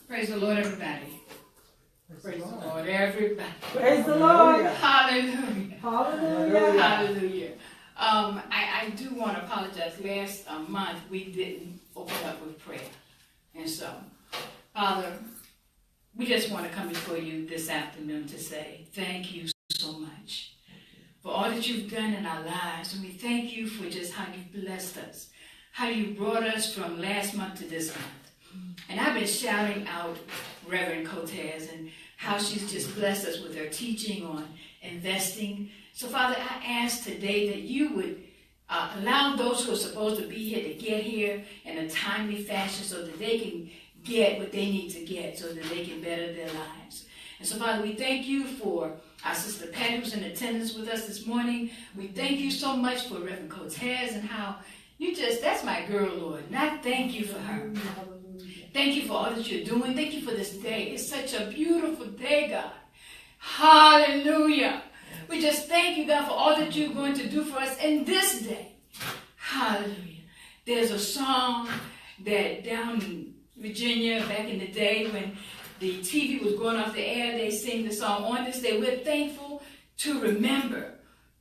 Praise the Lord, everybody. Praise the Lord, everybody. Praise the Lord. Hallelujah. Hallelujah. Hallelujah. I do want to apologize. Last month, we didn't open up with prayer. And so, Father, we just want to come before you this afternoon to say thank you so much for all that you've done in our lives. And we thank you for just how you've blessed us, how you brought us from last month to this month. And I've been shouting out Reverend Cortez and how she's just blessed us with her teaching on investing. So, Father, I ask today that you would allow those who are supposed to be here to get here in a timely fashion so that they can get what they need to get so that they can better their lives. And so, Father, we thank you for our sister Patty who's in attendance with us this morning. We thank you so much for Reverend Cortez and how that's my girl, Lord. And I thank you for her. Thank you for all that you're doing. Thank you for this day. It's such a beautiful day, God. Hallelujah. We just thank you, God, for all that you're going to do for us in this day. Hallelujah. There's a song that down in Virginia back in the day when the TV was going off the air, they sing the song, "On this day, we're thankful to remember.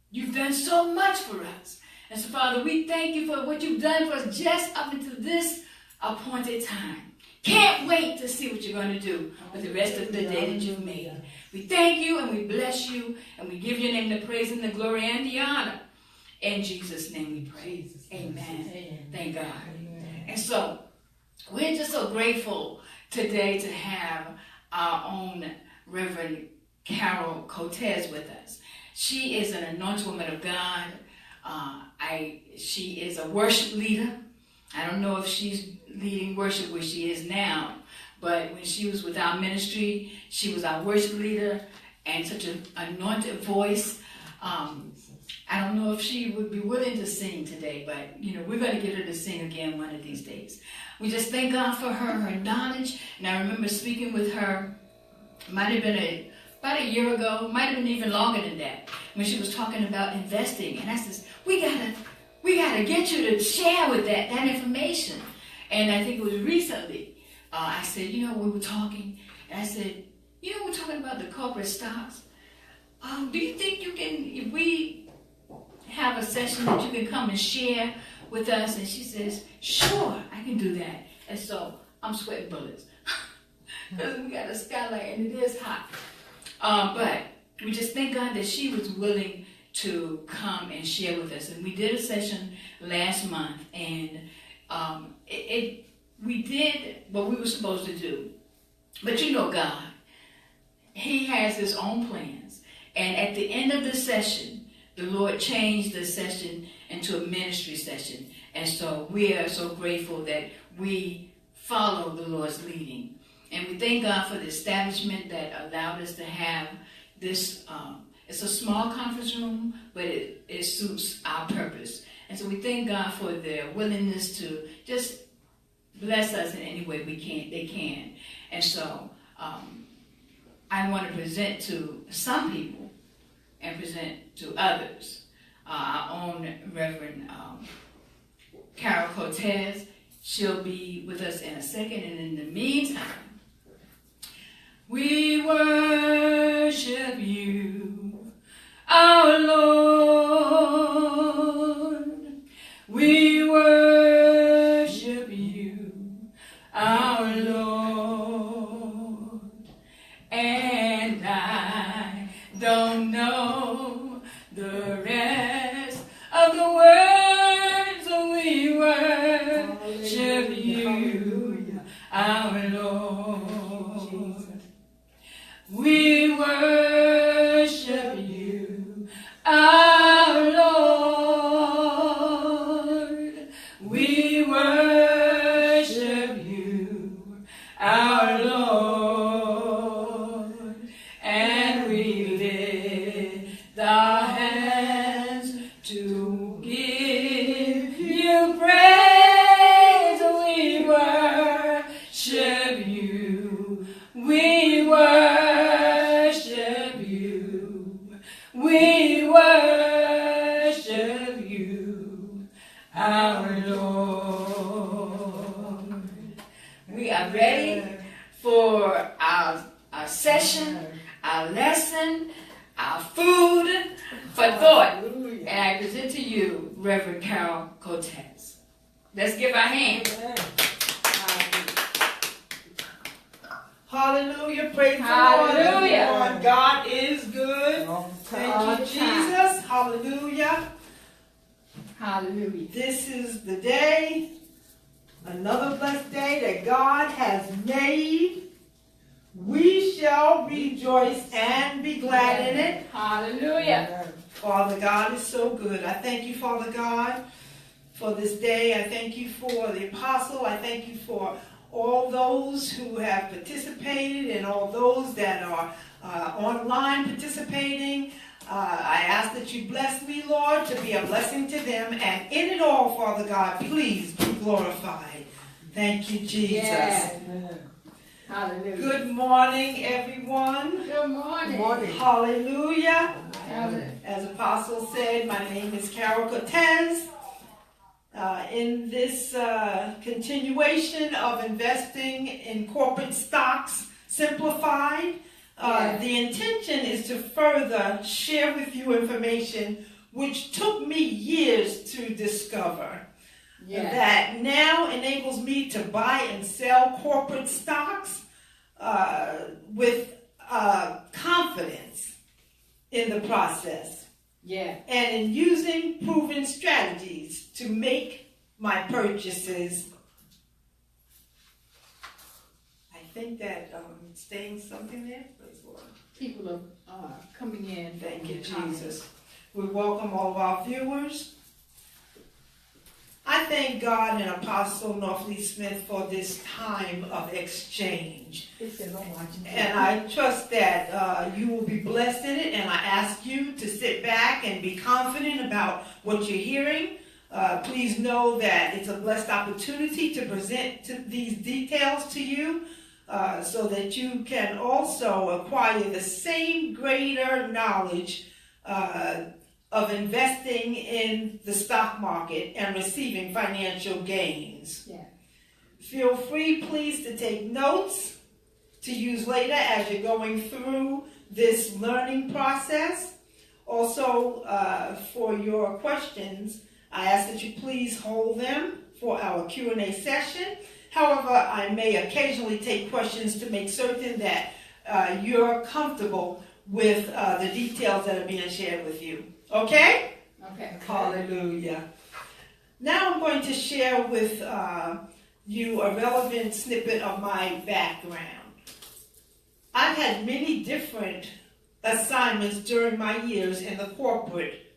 You've done so much for us." And so, Father, we thank you for what you've done for us just up until this appointed time. Can't wait to see what you're going to do with the rest of the day that you've made. We thank you and we bless you and we give your name the praise and the glory and the honor. In Jesus' name we pray. Amen. Thank God. And so we're just so grateful today to have our own Reverend Carol Cortez with us. She is an anointed woman of God. She is a worship leader. I don't know if she's leading worship where she is now, but when she was with our ministry, she was our worship leader and such an anointed voice. I don't know if she would be willing to sing today, but we're going to get her to sing again one of these days. We just thank God for her knowledge. And I remember speaking with her, might have been about a year ago, might have been even longer than that, when she was talking about investing. And I said, we gotta get you to share with that information. And I think it was recently, I said, we were talking, and I said, we're talking about the corporate stocks. Do you think you can, if we have a session that you can come and share with us? And she says, sure, I can do that. And so I'm sweating bullets because we got a skylight and it is hot. But we just thank God that she was willing to come and share with us. And we did a session last month, and we did what we were supposed to do. But God, He has His own plans. And at the end of the session, the Lord changed the session into a ministry session. And so we are so grateful that we follow the Lord's leading. And we thank God for the establishment that allowed us to have this. It's a small conference room, but it suits our purpose. And so we thank God for their willingness to just bless us in any way they can. And so I want to present to some people and present to others our own Reverend Carol Cortez. She'll be with us in a second. And in the meantime, we worship you, our Lord. We worship you, our Lord. And I don't know the rest of the words, so we worship you, our Lord. We worship you, our Lord. We worship you, our Lord. And we lift our hands to give you praise. We worship you. We worship you. We worship you, our Lord. We are ready for our session, our lesson, our food for thought. And I present to you Reverend Carol Cortez. Let's give our hand. Hallelujah. Praise Hallelujah. the Lord, everyone. God is good. Thank you, Jesus. Hallelujah. Hallelujah. This is the day, another blessed day that God has made. We shall rejoice and be glad in it. Hallelujah. Father God is so good. I thank you, Father God, for this day. I thank you for the apostle. I thank you for all those who have participated and all those that are online participating. I ask that you bless me, Lord, to be a blessing to them. And in it all, Father God, please be glorified. Thank you, Jesus. Yes. Hallelujah. Good morning, everyone. Good morning. Good morning. Hallelujah. Hallelujah. As Apostle said, my name is Carol Cortez. In this continuation of investing in corporate stocks, Simplified, the intention is to further share with you information which took me years to discover. That now enables me to buy and sell corporate stocks with confidence in the process. Yeah. And in using proven strategies to make my purchases. I think that staying something there. Praise the Lord. People are coming in. Thank you, Jesus. We welcome all of our viewers. I thank God and Apostle Northley Smith for this time of exchange. And I trust that you will be blessed in it, and I ask you to sit back and be confident about what you're hearing. Please know that it's a blessed opportunity to present these details to you so that you can also acquire the same greater knowledge of investing in the stock market and receiving financial gains. Yeah. Feel free, please, to take notes to use later as you're going through this learning process. Also, for your questions, I ask that you please hold them for our Q&A session. However, I may occasionally take questions to make certain that you're comfortable with the details that are being shared with you. Okay? Okay. Hallelujah. Now I'm going to share with you a relevant snippet of my background. I've had many different assignments during my years in the corporate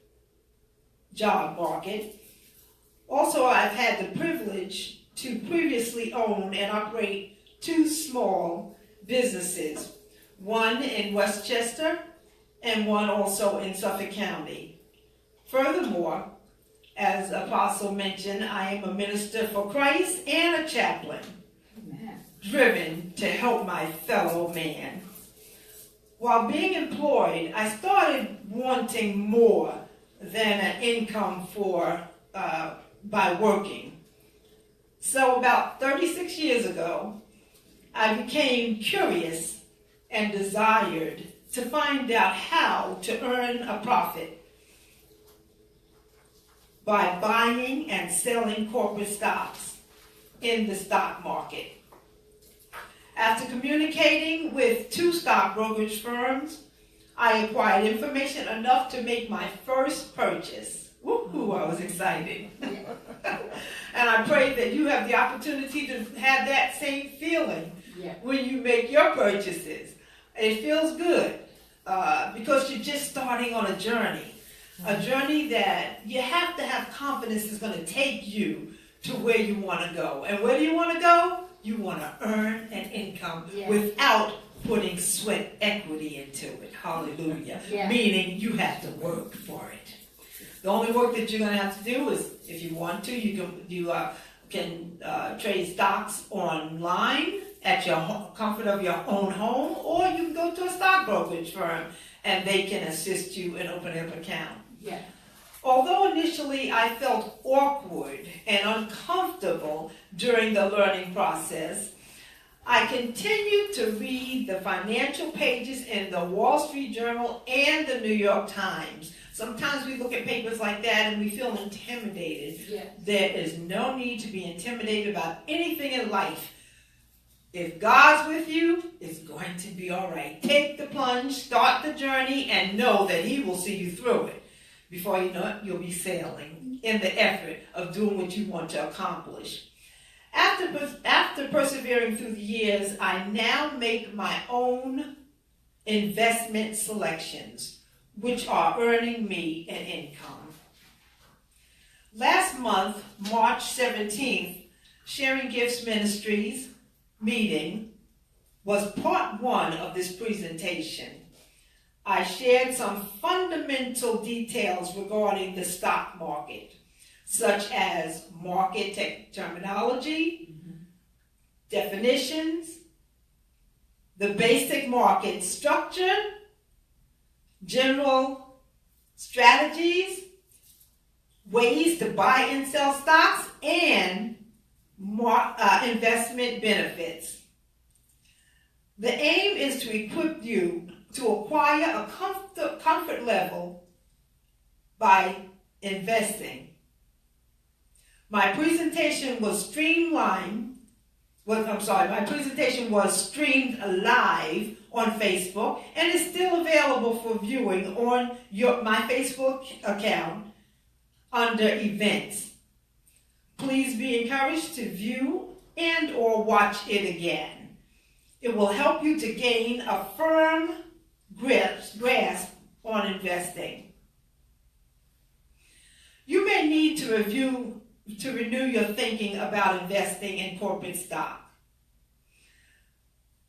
job market. Also, I've had the privilege to previously own and operate 2 small businesses, one in Westchester and one also in Suffolk County. Furthermore, as Apostle mentioned, I am a minister for Christ and a chaplain, driven to help my fellow man. While being employed, I started wanting more than an income by working. So about 36 years ago, I became curious and desired to find out how to earn a profit by buying and selling corporate stocks in the stock market. After communicating with 2 stock brokerage firms, I acquired information enough to make my first purchase. Woohoo, I was excited. And I pray that you have the opportunity to have that same feeling when you make your purchases. It feels good because you're just starting on a journey that you have to have confidence is going to take you to where you want to go. And where do you want to go? You want to earn an income without putting sweat equity into it. Hallelujah. Meaning you have to work for it. The only work that you're going to have to do is, if you want to, you can trade stocks online at your comfort of your own home, or you can go to a stock brokerage firm and they can assist you in opening up an account. Yeah. Although initially I felt awkward and uncomfortable during the learning process, I continue to read the financial pages in the Wall Street Journal and the New York Times. Sometimes we look at papers like that and we feel intimidated. Yes. There is no need to be intimidated about anything in life. If God's with you, it's going to be all right. Take the plunge, start the journey, and know that He will see you through it. Before you know it, you'll be sailing in the effort of doing what you want to accomplish. After persevering through the years, I now make my own investment selections, which are earning me an income. Last month, March 17th, Sharing Gifts Ministries meeting was part one of this presentation. I shared some fundamental details regarding the stock market, such as market terminology, definitions, the basic market structure, general strategies, ways to buy and sell stocks, and investment benefits. The aim is to equip you to acquire a comfort level by investing. My presentation was streamed live on Facebook and is still available for viewing on my Facebook account under events. Please be encouraged to view and or watch it again. It will help you to gain a firm grasp on investing. You may need to renew your thinking about investing in corporate stock.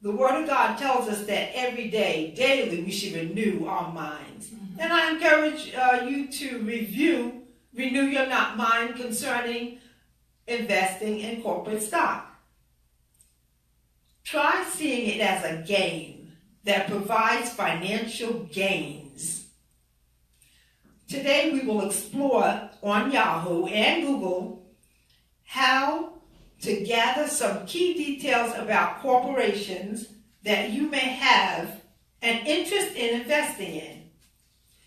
The Word of God tells us that every day, daily, we should renew our minds. Mm-hmm. And I encourage you to renew your mind concerning investing in corporate stock. Try seeing it as a game that provides financial gains. Today we will explore on Yahoo and Google how to gather some key details about corporations that you may have an interest in investing in.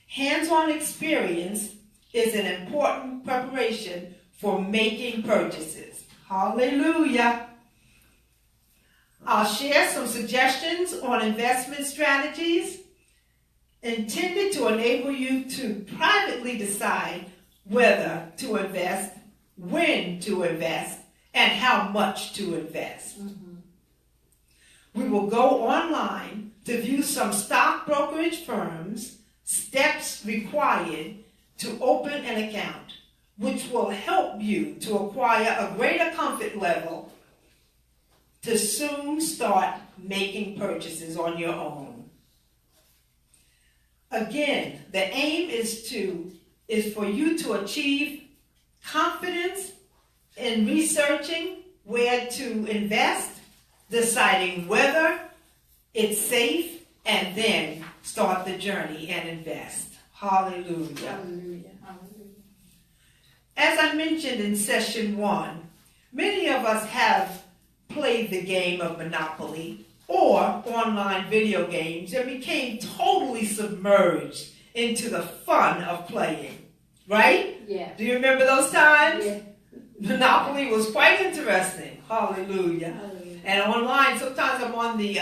Hands-on experience is an important preparation for making purchases. Hallelujah. I'll share some suggestions on investment strategies intended to enable you to privately decide whether to invest, when to invest, and how much to invest. Mm-hmm. We will go online to view some stock brokerage firms, steps required to open an account, which will help you to acquire a greater comfort level to soon start making purchases on your own. Again, the aim is for you to achieve confidence in researching where to invest, deciding whether it's safe, and then start the journey and invest. Hallelujah. Hallelujah. Hallelujah. As I mentioned in session 1, many of us have played the game of Monopoly or online video games and became totally submerged into the fun of playing. Right? Yeah. Do you remember those times? Yeah. Monopoly was quite interesting. Hallelujah. Hallelujah. And online, sometimes I'm on the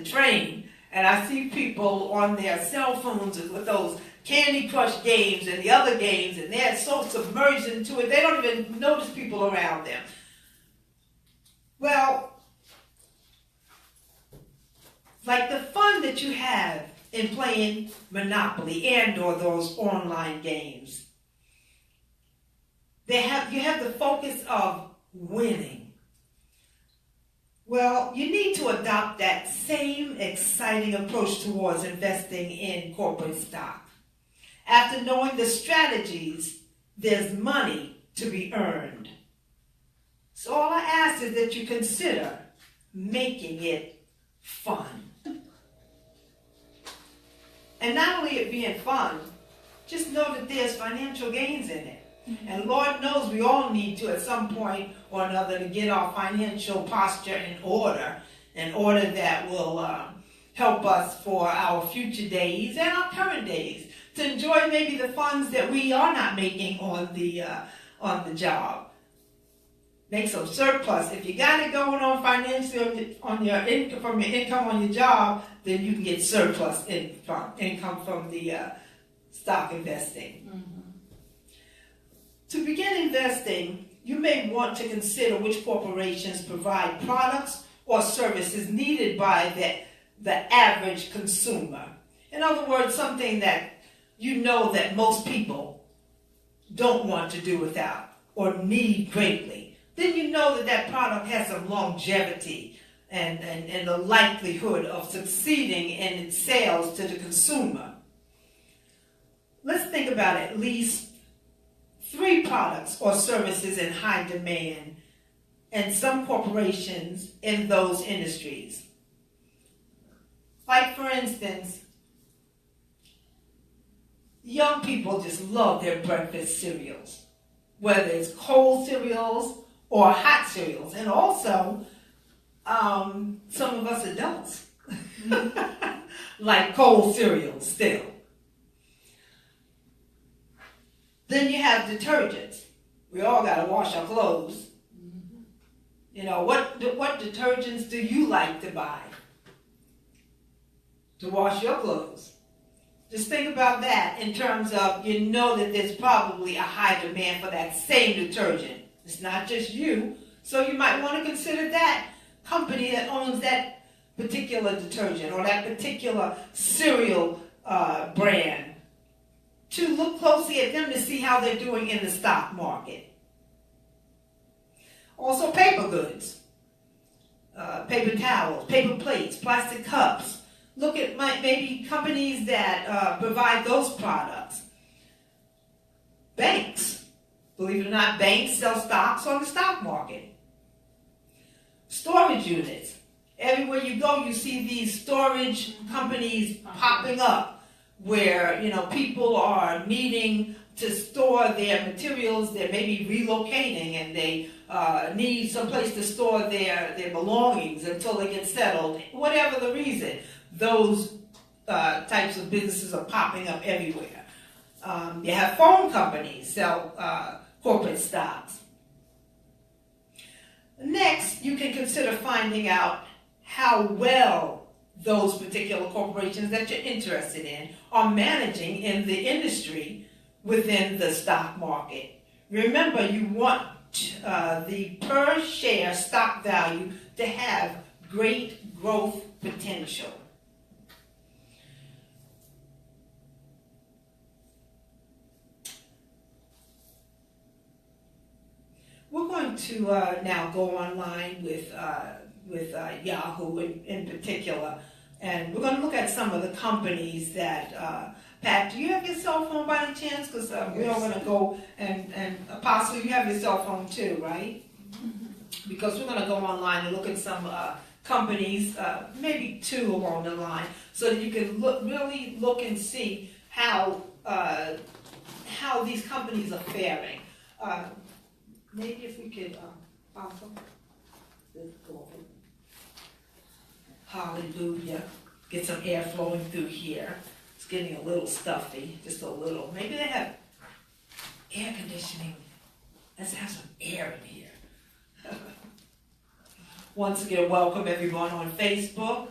train and I see people on their cell phones with those Candy Crush games and the other games, and they're so submerged into it, they don't even notice people around them. Well, like the fun that you have in playing Monopoly and or those online games, you have the focus of winning. Well, you need to adopt that same exciting approach towards investing in corporate stock. After knowing the strategies, there's money to be earned. So all I ask is that you consider making it fun. And not only it being fun, just know that there's financial gains in it. Mm-hmm. And Lord knows we all need to, at some point or another, to get our financial posture in order in order that will help us for our future days and our current days to enjoy maybe the funds that we are not making on the job. Make some surplus. If you got it going on financially on your income from your income on your job, then you can get surplus income from the stock investing. Mm-hmm. To begin investing, you may want to consider which corporations provide products or services needed by the average consumer. In other words, something that you know that most people don't want to do without or need greatly. Then you know that product has some longevity and a likelihood of succeeding in its sales to the consumer. Let's think about at least 3 products or services in high demand and some corporations in those industries. Like, for instance, young people just love their breakfast cereals, whether it's cold cereals or hot cereals, and also some of us adults like cold cereals still. Then you have detergents. We all got to wash our clothes. Mm-hmm. You know, what detergents do you like to buy to wash your clothes? Just think about that in terms of, you know that there's probably a high demand for that same detergent. It's not just you. So you might want to consider that company that owns that particular detergent or that particular cereal brand, to look closely at them to see how they're doing in the stock market. Also paper goods, paper towels, paper plates, plastic cups. Look at maybe companies that provide those products. Banks. Believe it or not, banks sell stocks on the stock market. Storage units. Everywhere you go, you see these storage companies popping up where, you know, people are needing to store their materials. They're maybe relocating and they need some place to store their belongings until they get settled. Whatever the reason, those types of businesses are popping up everywhere. You have phone companies sell corporate stocks. Next, you can consider finding out how well those particular corporations that you're interested in are managing in the industry within the stock market. Remember, you want the per share stock value to have great growth potential. We're going to now go online with Yahoo in particular, and we're going to look at some of the companies that. Pat, do you have your cell phone by any chance? Because we are going to go and Apostle, you have your cell phone too, right? Mm-hmm. Because we're going to go online and look at some companies, maybe 2 along the line, so that you can really look and see how these companies are faring. Maybe if we could, Apostle, let's go over. Hallelujah. Get some air flowing through here. It's getting a little stuffy, just a little. Maybe they have air conditioning. Let's have some air in here. Once again, welcome everyone on Facebook.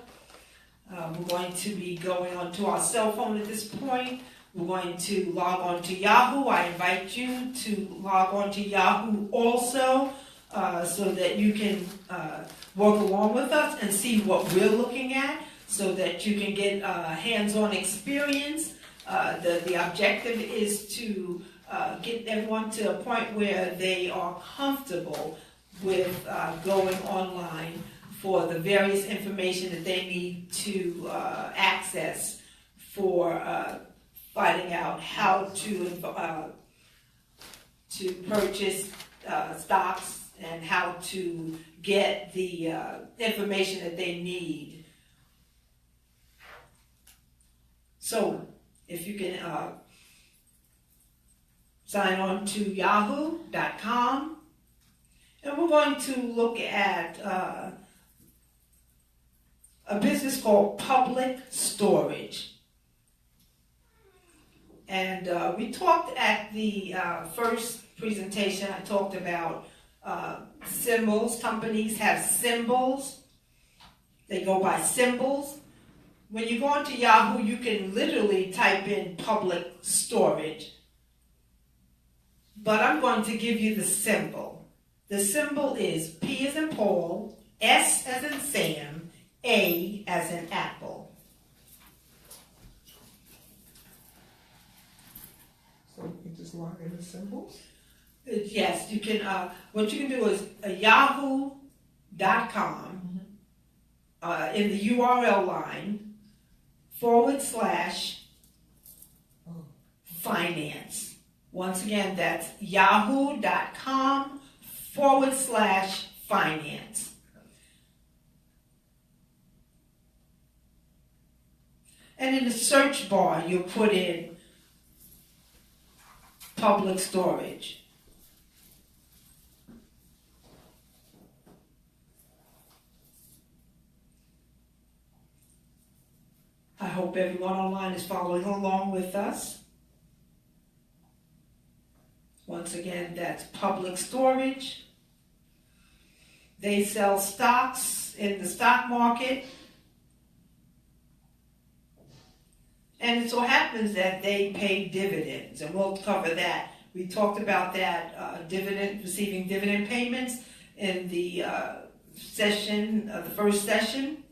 We're going to be going onto our cell phone at this point. We're going to log on to Yahoo. I invite you to log on to Yahoo also, so that you can work along with us and see what we're looking at, so that you can get hands-on experience. The objective is to get everyone to a point where they are comfortable with going online for the various information that they need to access for finding out how to purchase stocks and how to get the information that they need. So if you can sign on to yahoo.com, and we're going to look at a business called Public Storage. And we talked at the first presentation, I talked about symbols. Companies have symbols. They go by symbols. When you go into Yahoo, you can literally type in public storage. But I'm going to give you the symbol. The symbol is P as in Paul, S as in Sam, A as in Apple. So you can just log in the symbols? Yes, you can. What you can do is yahoo.com in the URL line / finance. Once again, that's yahoo.com / finance. And in the search bar, you'll put in public storage. I hope everyone online is following along with us. Once again, that's public storage. They sell stocks in the stock market. And it so happens that they pay dividends, and we'll cover that. We talked about that, receiving dividend payments in the the first session.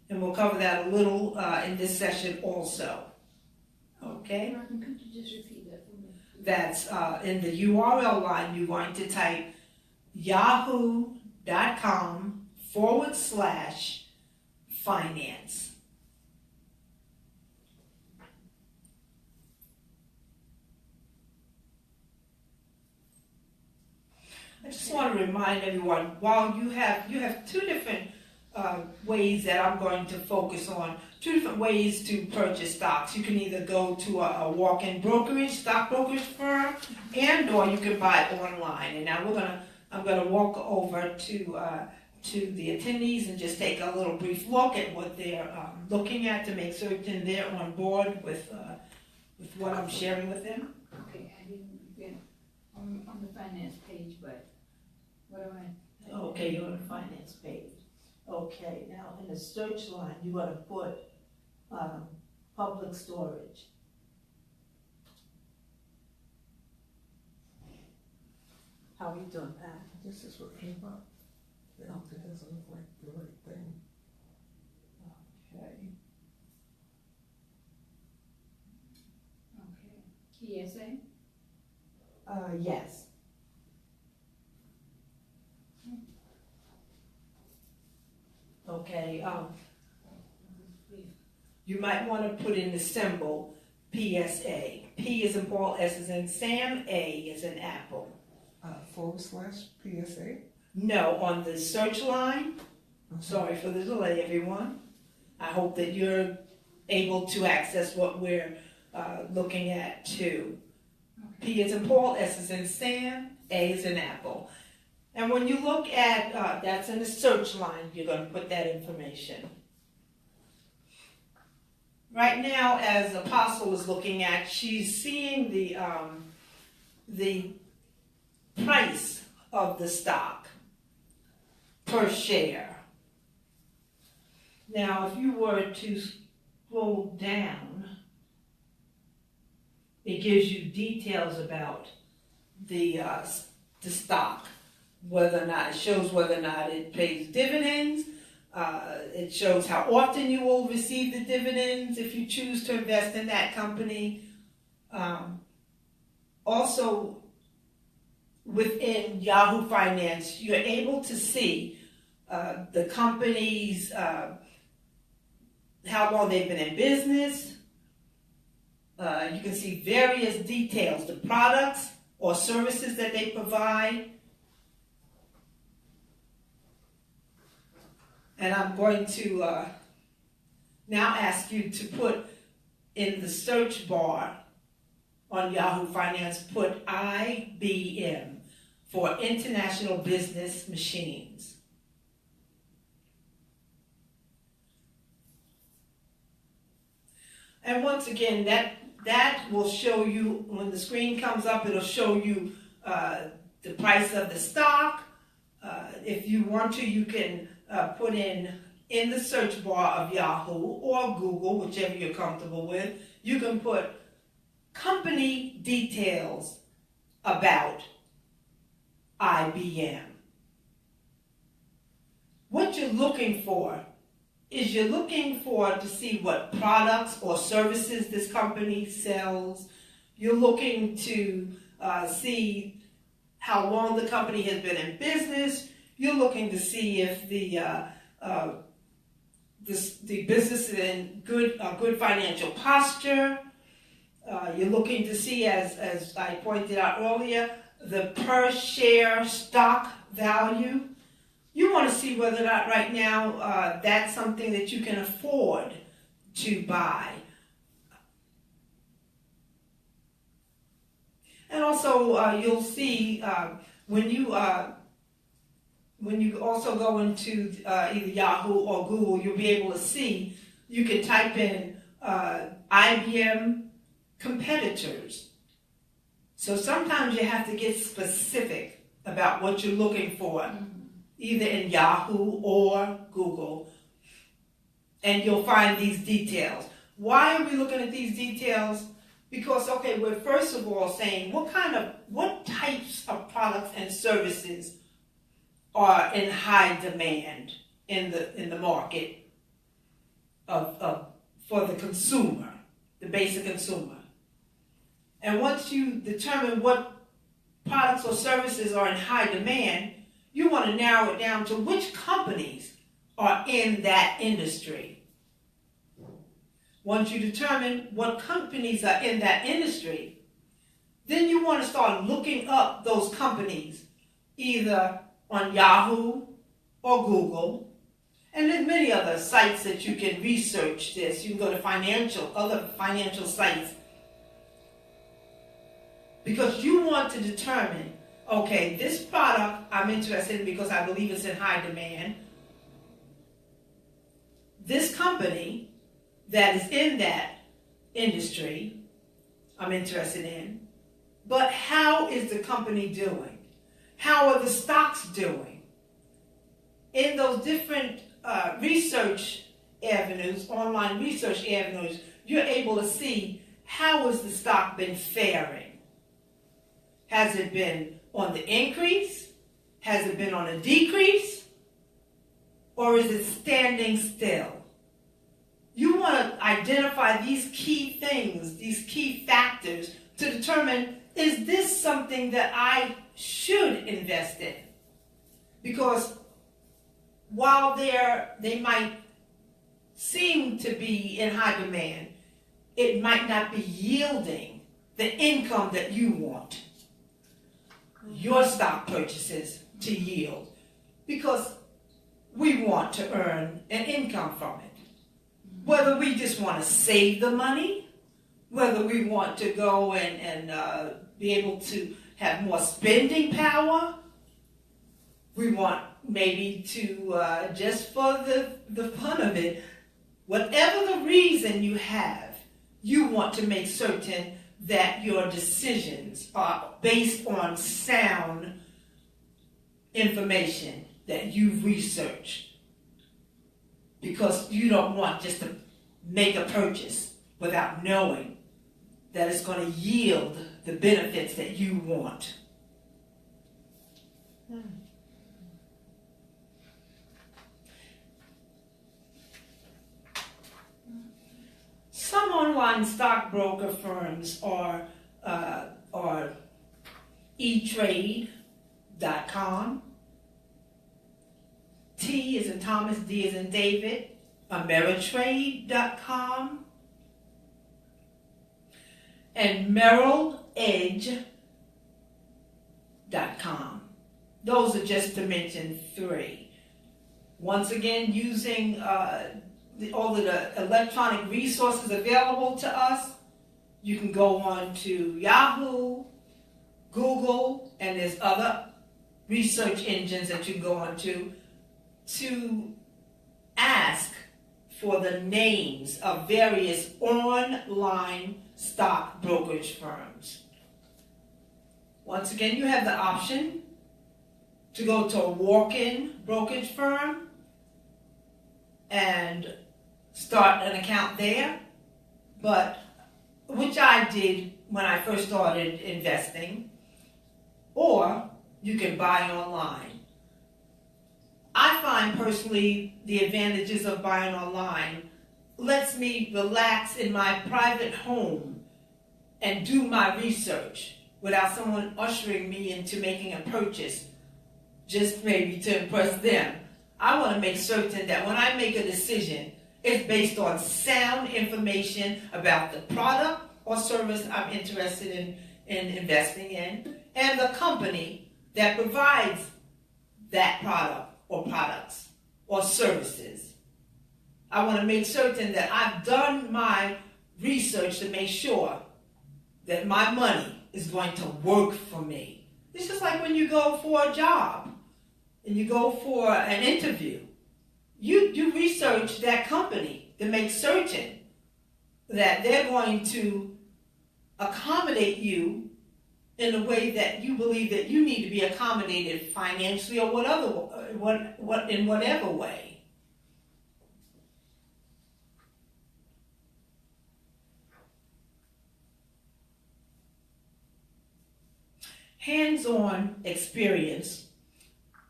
And we'll cover that a little in this session also. Okay? Martin, could you just repeat that for me? That's in the URL line, you're going to type yahoo.com / finance. I just want to remind everyone, while you have two different ways that I'm going to focus on, two different ways to purchase stocks. You can either go to a walk-in brokerage, stock brokerage firm, or you can buy it online. And now I'm gonna walk over to the attendees and just take a little brief look at what they're looking at to make certain they're on board with what I'm sharing with them. Okay, I didn't get on the finance page, but what do I? Okay, you're on the finance page. Okay, now in the search line, you're going to put public storage. How are you doing, Pat? This is what came up. It doesn't look like the right thing. Okay. Okay. ESA? Yes. Okay, you might want to put in the symbol PSA. P is in Paul, S is in Sam, A is in Apple. /PSA? No, on the search line. Sorry for the delay, everyone. I hope that you're able to access what we're looking at too. P is in Paul, S is in Sam, A is in Apple. And when you look at, that's in the search line, you're going to put that information. Right now, as Apostle is looking at, she's seeing the price of the stock per share. Now, if you were to scroll down, it gives you details about the stock. Whether or not, it shows whether or not it pays dividends. It shows how often you will receive the dividends if you choose to invest in that company. Also, within Yahoo Finance, you're able to see the company's, how long they've been in business. You can see various details, the products or services that they provide. And I'm going to now ask you to put in the search bar on Yahoo Finance, put IBM for International Business Machines. And once again, that will show you, when the screen comes up, it'll show you the price of the stock. If you want to, you can put in the search bar of Yahoo or Google, whichever you're comfortable with, you can put company details about IBM. What you're looking for is you're looking for to see what products or services this company sells. You're looking to see how long the company has been in business. You're looking to see if the business is in good financial posture. You're looking to see, as I pointed out earlier, the per share stock value. You want to see whether or not right now that's something that you can afford to buy. And also you'll see when you also go into either Yahoo or Google, you'll be able to see, you can type in IBM competitors. So sometimes you have to get specific about what you're looking for, either in Yahoo or Google, and you'll find these details. Why are we looking at these details? Because, okay, we're first of all saying what types of products and services are in high demand in the market for the consumer, the basic consumer. And once you determine what products or services are in high demand, you want to narrow it down to which companies are in that industry. Once you determine what companies are in that industry, then you want to start looking up those companies either on Yahoo or Google. And there's many other sites that you can research this. You can go to other financial sites, because you want to determine, okay, this product I'm interested in because I believe it's in high demand. This company that is in that industry I'm interested in, but how is the company doing? How are the stocks doing? In those different research avenues, online research avenues, you're able to see how has the stock been faring. Has it been on the increase? Has it been on a decrease? Or is it standing still? You want to identify these key things, these key factors to determine, is this something that I should invest in? Because while they might seem to be in high demand, it might not be yielding the income that you want your stock purchases to yield, because we want to earn an income from it. Whether we just want to save the money, whether we want to go and be able to have more spending power, we want maybe to, just for the fun of it, whatever the reason you have, you want to make certain that your decisions are based on sound information that you've researched. Because you don't want just to make a purchase without knowing that it's going to yield the benefits that you want. Some online stockbroker firms are eTrade.com, T as in Thomas, D as in David, Ameritrade.com, and MerrillEdge.com. Those are just to mention three. Once again, using all of the electronic resources available to us, you can go on to Yahoo, Google, and there's other research engines that you can go on to ask for the names of various online stock brokerage firms. Once again, you have the option to go to a walk-in brokerage firm and start an account there, but which I did when I first started investing, or you can buy online. I find personally the advantages of buying online lets me relax in my private home and do my research without someone ushering me into making a purchase just maybe to impress them. I want to make certain that when I make a decision, it's based on sound information about the product or service I'm interested in investing in, and the company that provides that product or products or services. I want to make certain that I've done my research to make sure that my money is going to work for me. It's just like when you go for a job and you go for an interview. You research that company to make certain that they're going to accommodate you in a way that you believe that you need to be accommodated financially or in whatever way. Hands-on experience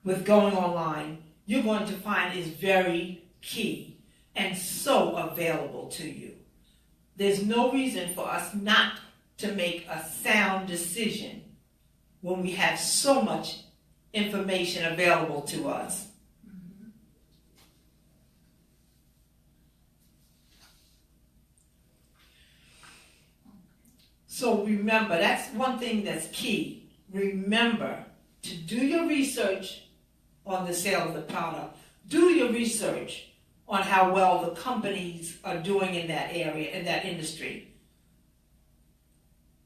with going online, you're going to find is very key and so available to you. There's no reason for us not to make a sound decision when we have so much information available to us. So remember, that's one thing that's key. Remember to do your research on the sale of the product. Do your research on how well the companies are doing in that area, in that industry.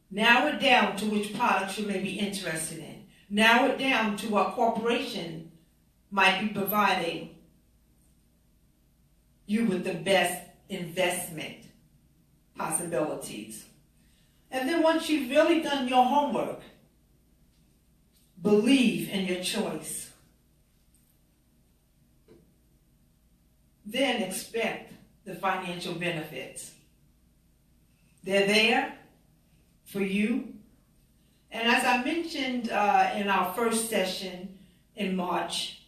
Narrow it down to which products you may be interested in. Narrow it down to what corporation might be providing you with the best investment possibilities. And then once you've really done your homework, believe in your choice. Then expect the financial benefits. They're there for you. And as I mentioned in our first session in March,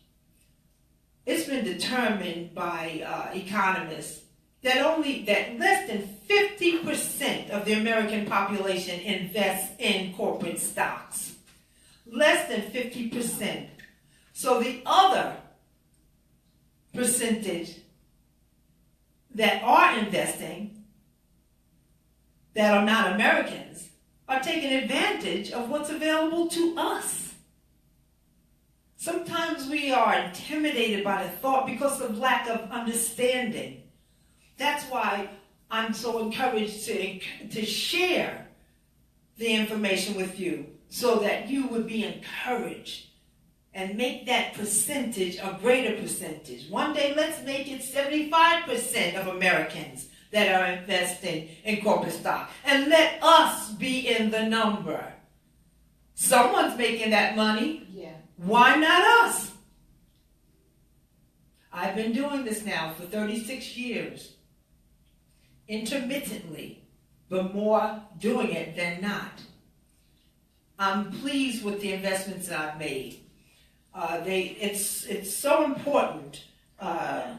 it's been determined by economists that less than 50% of the American population invests in corporate stocks. Less than 50%. So the other percentage that are investing, that are not Americans, are taking advantage of what's available to us. Sometimes we are intimidated by the thought because of lack of understanding. That's why I'm so encouraged to share the information with you so that you would be encouraged and make that percentage a greater percentage. One day, let's make it 75% of Americans that are investing in corporate stock. And let us be in the number. Someone's making that money. Yeah. Why not us? I've been doing this now for 36 years. Intermittently, but more doing it than not. I'm pleased with the investments that I've made. It's so important to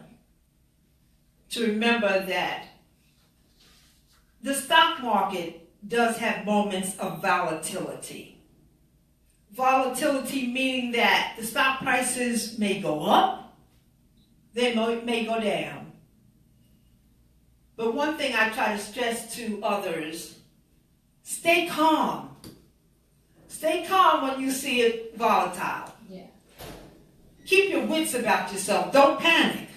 remember that the stock market does have moments of volatility. Volatility meaning that the stock prices may go up, they may go down. But one thing I try to stress to others, stay calm. Stay calm when you see it volatile. Yeah. Keep your wits about yourself. Don't panic.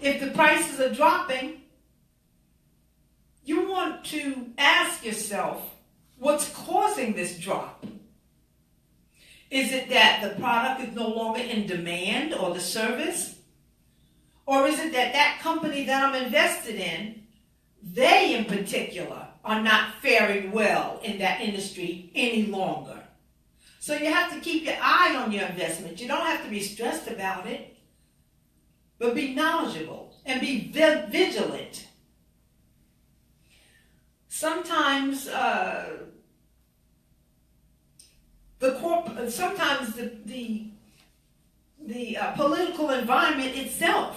If the prices are dropping, you want to ask yourself, what's causing this drop? Is it that the product is no longer in demand or the service? Or is it that that company that I'm invested in, they in particular are not faring well in that industry any longer? So you have to keep your eye on your investment. You don't have to be stressed about it, but be knowledgeable and be vigilant. Sometimes the political environment itself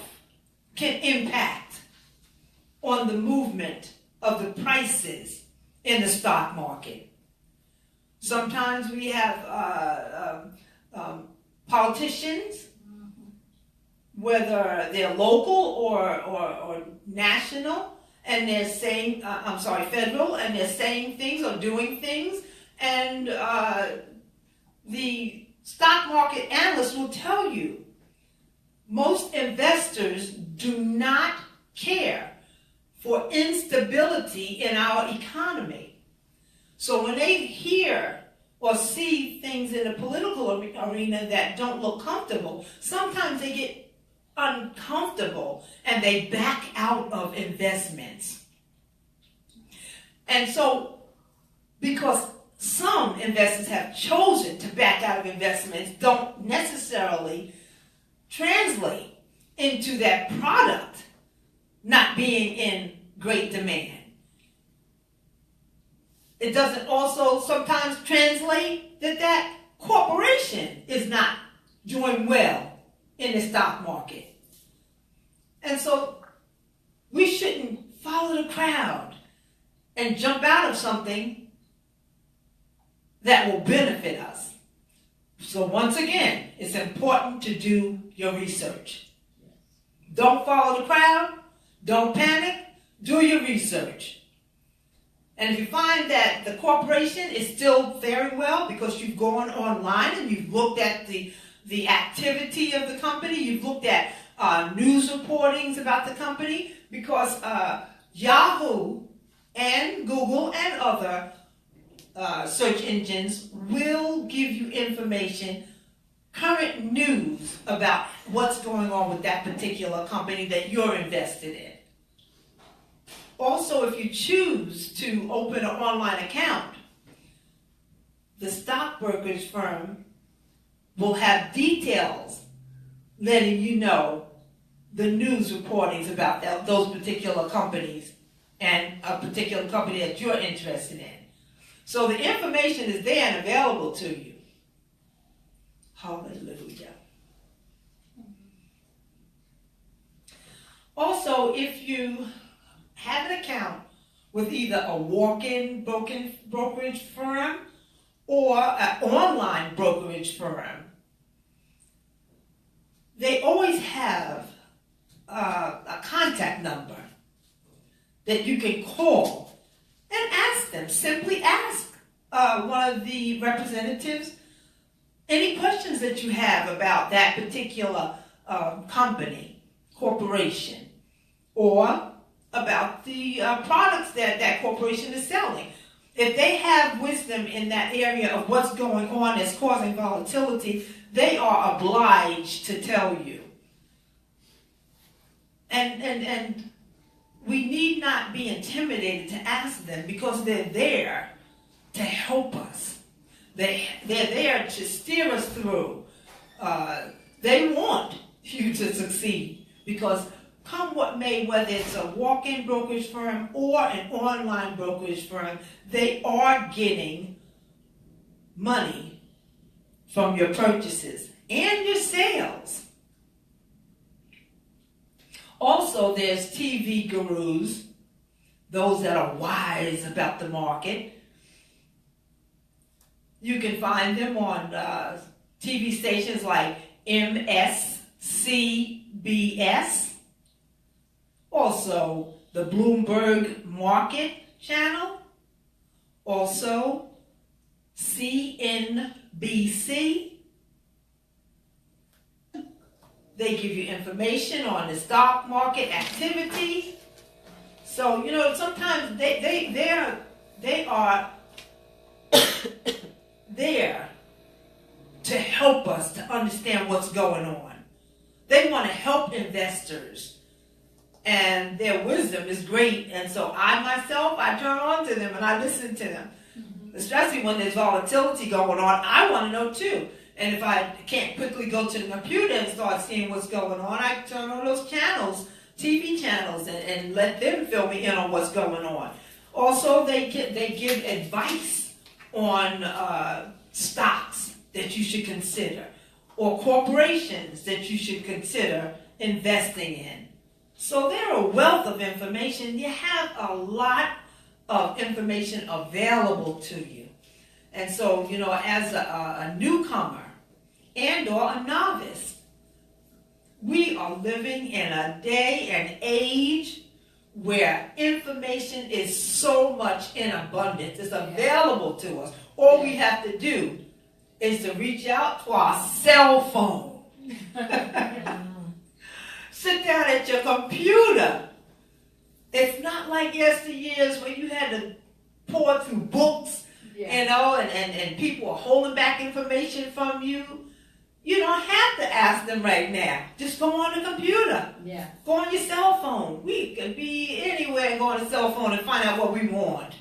can impact on the movement of the prices in the stock market. Sometimes we have politicians, whether they're local or national, and they're saying, federal, and they're saying things or doing things, and the stock market analysts will tell you most investors do not care for instability in our economy. So when they hear or see things in the political arena that don't look comfortable, sometimes they get uncomfortable and they back out of investments. And so, because some investors have chosen to back out of investments, don't necessarily translate into that product not being in great demand. It doesn't also sometimes translate that that corporation is not doing well in the stock market. And so we shouldn't follow the crowd and jump out of something that will benefit us. So once again, it's important to do your research. Don't follow the crowd. Don't panic. Do your research. And if you find that the corporation is still faring well because you've gone online and you've looked at the activity of the company, you've looked at news reportings about the company, because Yahoo and Google and other search engines will give you information, current news about what's going on with that particular company that you're invested in. Also, if you choose to open an online account, the stock brokerage firm will have details letting you know the news reportings about those particular companies and a particular company that you're interested in. So the information is there and available to you. Hallelujah. Also, if you have an account with either a walk-in brokerage firm or an online brokerage firm, they always have a contact number that you can call and ask them. Simply ask one of the representatives any questions that you have about that particular company, corporation, or about the products that that corporation is selling. If they have wisdom in that area of what's going on that's causing volatility, they are obliged to tell you. And we need not be intimidated to ask them, because they're there to help us. They're there to steer us through. They want you to succeed, because come what may, whether it's a walk-in brokerage firm or an online brokerage firm, they are getting money from your purchases and your sales. Also, there's TV gurus, those that are wise about the market. You can find them on TV stations like MSCBS, also the Bloomberg Market Channel, also CNBC. They give you information on the stock market activity. So, you know, sometimes they are there to help us to understand what's going on. They want to help investors. And their wisdom is great. And so I turn on to them and I listen to them. Especially when there's volatility going on, I want to know too. And if I can't quickly go to the computer and start seeing what's going on, I turn on those channels, TV channels, and let them fill me in on what's going on. Also, they give advice on stocks that you should consider, or corporations that you should consider investing in. So they're a wealth of information. You have a lot of information available to you. And so, as a newcomer and or a novice, we are living in a day and age where information is so much in abundance. It's available to us. All we have to do is to reach out to our cell phone. Sit down at your computer. It's not like yesteryears where you had to pour through books, and people are holding back information from you. You don't have to ask them right now. Just go on the computer. Yeah. Go on your cell phone. We can be anywhere and go on the cell phone and find out what we want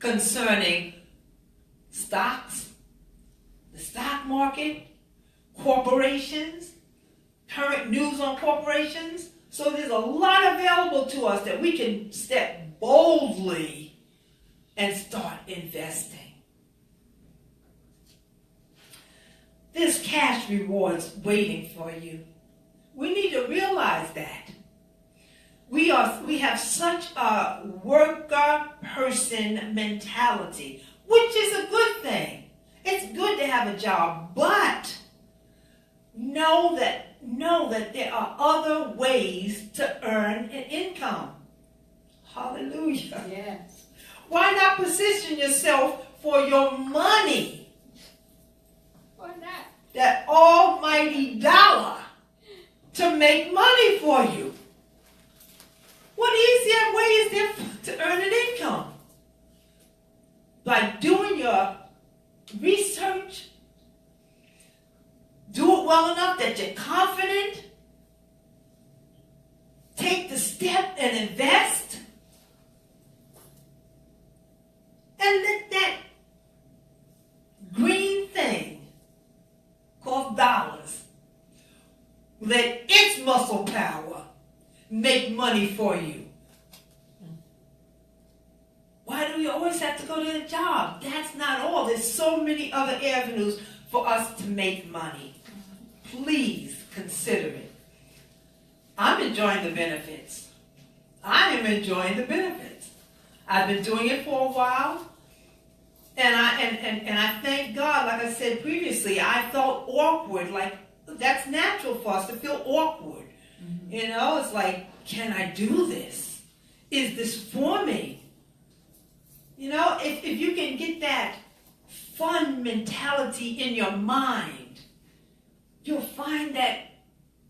concerning stocks, the stock market, corporations, current news on corporations. So there's a lot available to us that we can step boldly and start investing. There's cash rewards waiting for you. We need to realize that. We have such a worker person mentality, which is a good thing. It's good to have a job, but know that there are other ways to earn an income. Hallelujah. Yes. Why not position yourself for your money? Why not? That almighty dollar to make money for you. What easier way is there to earn an income? By doing your research, do it well enough that you're confident, take the step and invest, and let that green thing called dollars, let its muscle power make money for you. Why do we always have to go to the job? That's not all. There's so many other avenues for us to make money. Please consider it. I'm enjoying the benefits. I am enjoying the benefits. I've been doing it for a while. And I thank God, like I said previously, I felt awkward. Like, that's natural for us to feel awkward. Mm-hmm. It's like, can I do this? Is this for me? If you can get that fun mentality in your mind, you'll find that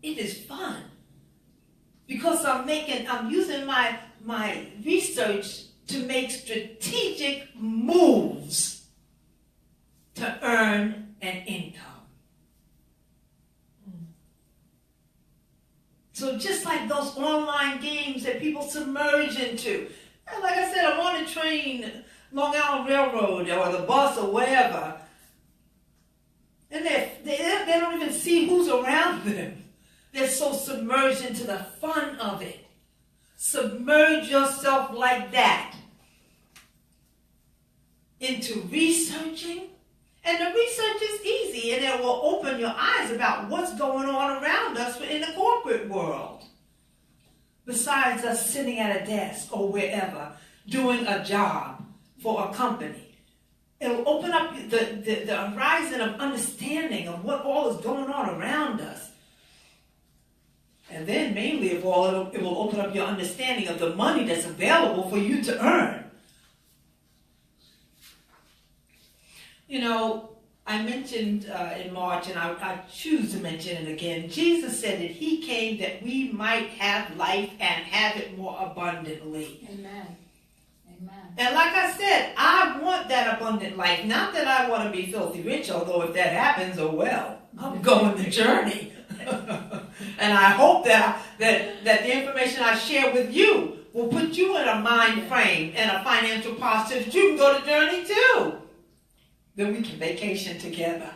it is fun. Because I'm using my research to make strategic moves to earn an income. So just like those online games that people submerge into, and like I said, I'm on the train, Long Island Railroad, or the bus, or wherever, and they don't even see who's around them. They're so submerged into the fun of it. Submerge yourself like that into researching. And the research is easy, and it will open your eyes about what's going on around us in the corporate world. Besides us sitting at a desk or wherever, doing a job for a company. It will open up the horizon of understanding of what all is going on around us. And then mainly of all, it will open up your understanding of the money that's available for you to earn. I mentioned in March, and I choose to mention it again, Jesus said that he came that we might have life and have it more abundantly. Amen. Amen. And like I said, I want that abundant life. Not that I want to be filthy rich, although if that happens, oh well. I'm going the journey. And I hope that the information I share with you will put you in a mind frame and a financial posture that you can go the journey too. Then we can vacation together.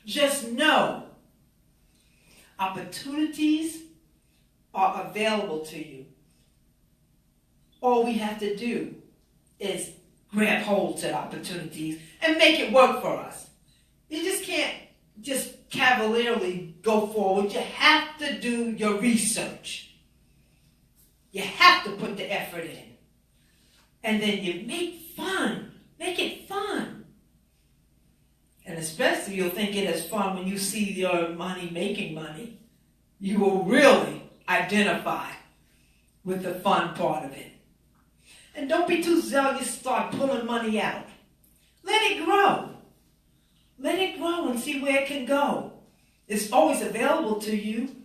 Just know, opportunities are available to you. All we have to do is grab hold to opportunities and make it work for us. You just can't just cavalierly go forward. You have to do your research. You have to put the effort in. And then you make it fun. And especially you'll think it is fun when you see your money making money. You will really identify with the fun part of it. And don't be too zealous to start pulling money out. Let it grow. Let it grow and see where it can go. It's always available to you.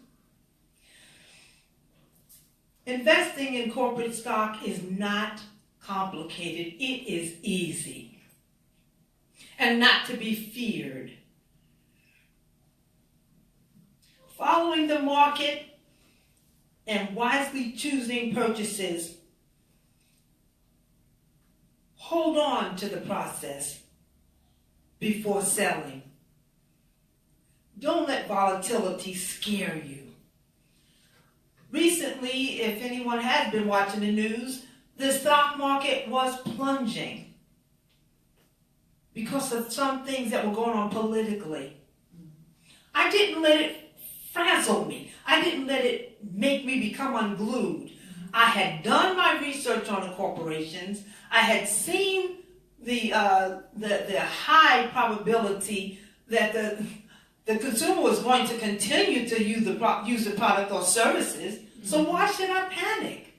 Investing in corporate stock is not complicated. It is easy and not to be feared. Following the market and wisely choosing purchases. Hold on to the process before selling. Don't let volatility scare you. Recently, if anyone has been watching the news, the stock market was plunging because of some things that were going on politically. I didn't let it frazzle me. I didn't let it make me become unglued. I had done my research on the corporations. I had seen the high probability that the consumer was going to continue to use the product or services. So why should I panic?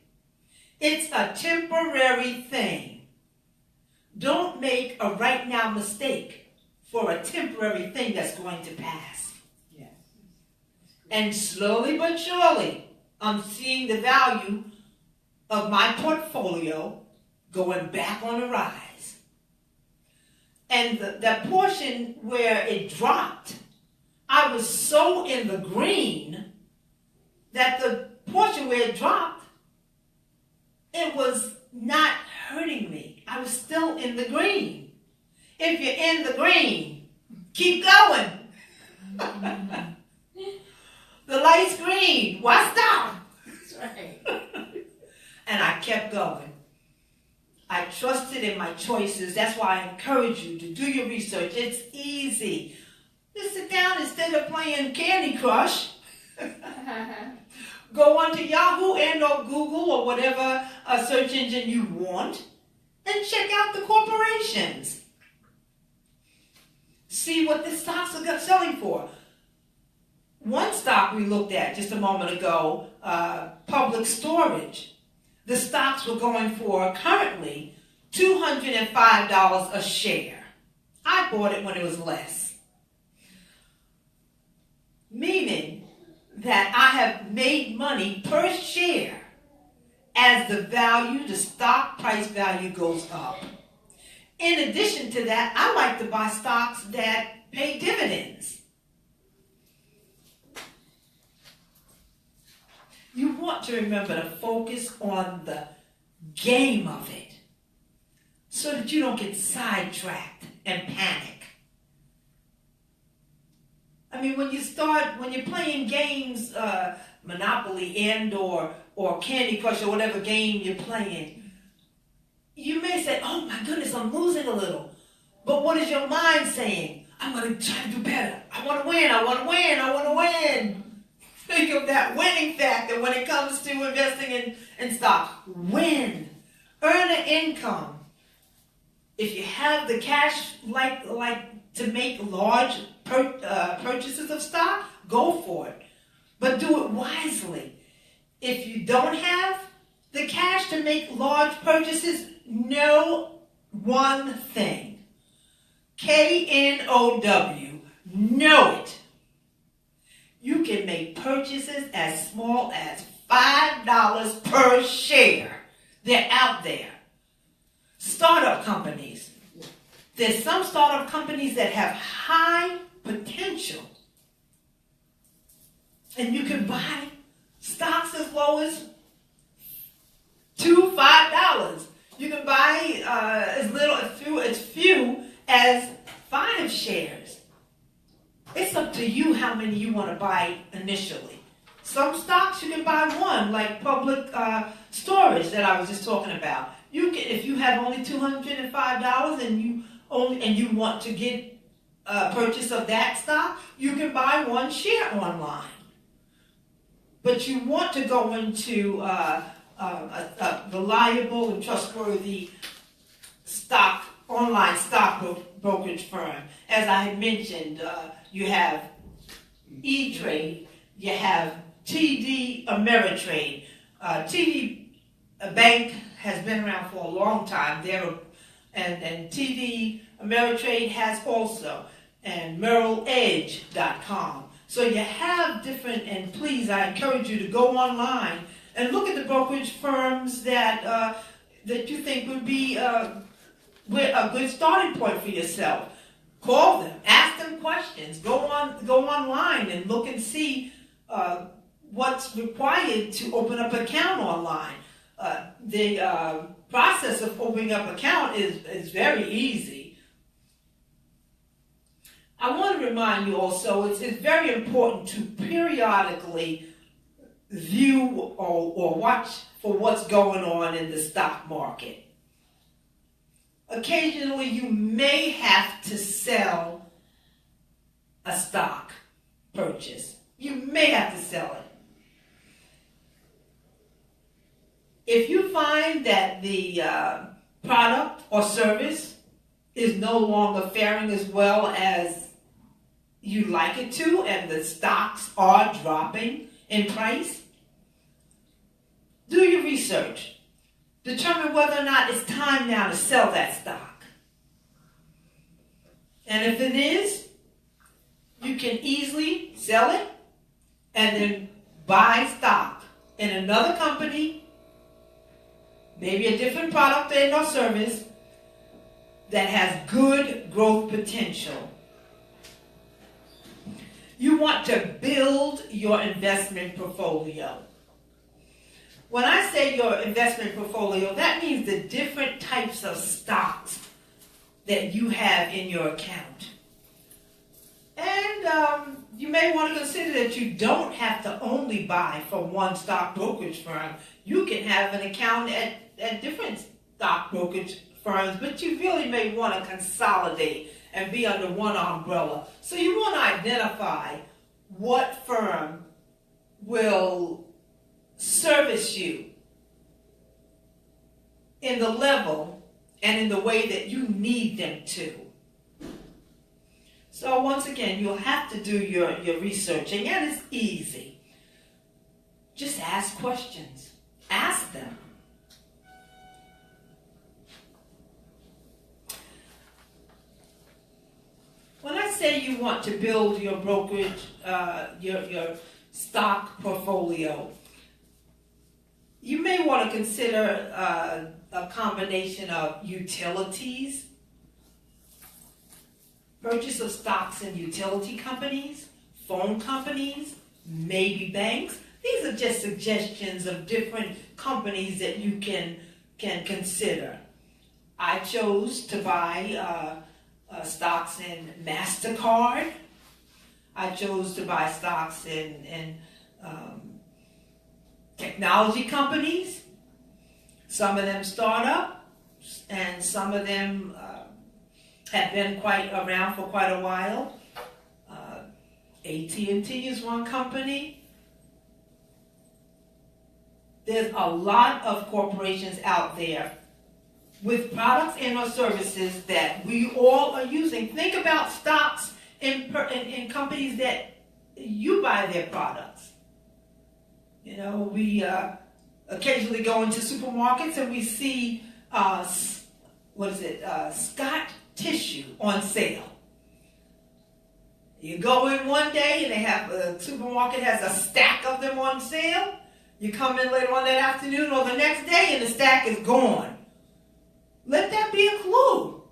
It's a temporary thing. Don't make a right now mistake for a temporary thing that's going to pass. Yes. And slowly but surely, I'm seeing the value of my portfolio going back on the rise. And that portion where it dropped, I was so in the green that the portion where it dropped, it was not hurting me. I was still in the green. If you're in the green, keep going. The light's green. Why stop? That's right. And I kept going. I trusted in my choices. That's why I encourage you to do your research. It's easy. Just sit down instead of playing Candy Crush. Go onto Yahoo and or Google or whatever search engine you want and check out the corporations. See what the stocks are selling for. One stock we looked at just a moment ago, Public Storage. The stocks were going for currently $205 a share. I bought it when it was less. Meaning that I have made money per share as the stock price value goes up. In addition to that, I like to buy stocks that pay dividends. You want to remember to focus on the game of it so that you don't get sidetracked and panic. I mean, when you're playing games, Monopoly and or Candy Crush or whatever game you're playing, you may say, oh my goodness, I'm losing a little. But what is your mind saying? I'm going to try to do better. I want to win, I want to win, I want to win. Think of that winning factor when it comes to investing in stock. Win. Earn an income. If you have the cash like to make large purchases of stock, go for it. But do it wisely. If you don't have the cash to make large purchases, know one thing. KNOW. Know it. You can make purchases as small as $5 per share. They're out there. Startup companies. There's some startup companies that have high potential. And you can buy stocks as low as $2-5. You can buy as few as 5 shares. It's up to you how many you want to buy initially. Some stocks you can buy one, like public storage that I was just talking about. You can, if you have only $205 and you want to get a purchase of that stock, you can buy 1 share online. But you want to go into a reliable and trustworthy online stock brokerage firm. As I had mentioned, you have E-Trade, you have TD Ameritrade. TD Bank has been around for a long time. And TD Ameritrade has also, and MerrillEdge.com. So you have different, and please, I encourage you to go online and look at the brokerage firms that you think would be a good starting point for yourself. Call them, ask them questions, go online and look and see what's required to open up an account online. The process of opening up an account is very easy. I want to remind you also, it's very important to periodically view or watch for what's going on in the stock market. Occasionally, you may have to sell a stock purchase. You may have to sell it. If you find that the product or service is no longer faring as well as you like it to, and the stocks are dropping in price, do your research. Determine whether or not it's time now to sell that stock. And if it is, you can easily sell it and then buy stock in another company, maybe a different product and or service that has good growth potential. You want to build your investment portfolio. When I say your investment portfolio, that means the different types of stocks that you have in your account. And you may want to consider that you don't have to only buy from one stock brokerage firm. You can have an account at different stock brokerage firms, but you really may want to consolidate and be under one umbrella. So you want to identify what firm will service you in the level and in the way that you need them to. So once again, you'll have to do your researching, and it's easy. Just ask questions. Ask them. When I say you want to build your brokerage, your stock portfolio, you may want to consider a combination of utilities, purchase of stocks in utility companies, phone companies, maybe banks. These are just suggestions of different companies that you can consider. I chose to buy stocks in MasterCard. I chose to buy stocks in technology companies. Some of them startup, and some of them have been around for quite a while. AT&T is one company. There's a lot of corporations out there with products and or services that we all are using. Think about stocks in companies that you buy their products. You know, we occasionally go into supermarkets and we see, Scott tissue on sale. You go in one day and the supermarket has a stack of them on sale. You come in later on that afternoon or the next day and the stack is gone. Let that be a clue.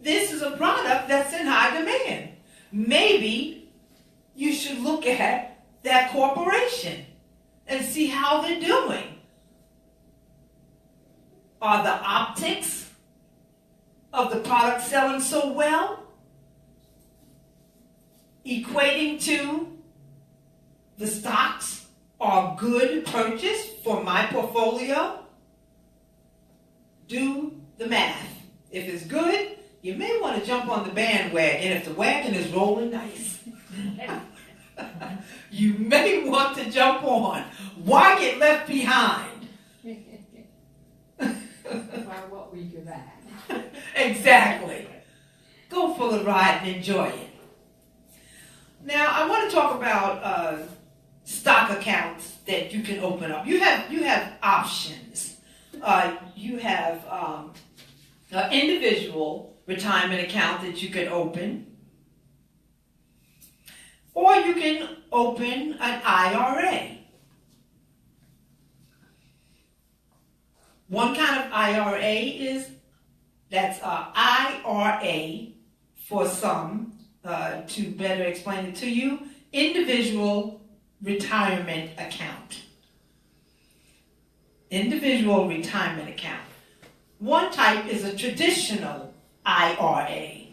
this is a product that's in high demand. Maybe you should look at that corporation and see how they're doing. Are the optics of the product selling so well, equating to the stocks are good purchase for my portfolio? Do the math. If it's good, you may want to jump on the bandwagon if the wagon is rolling nice. You may want to jump on. Why get left behind? By what we give at. Exactly. Go for the ride and enjoy it. Now, I want to talk about stock accounts that you can open up. You have options. You have an individual retirement account that you can open, or you can open an IRA. One kind of IRA that's IRA for some, to better explain it to you, individual retirement account. Individual retirement account. One type is a traditional IRA.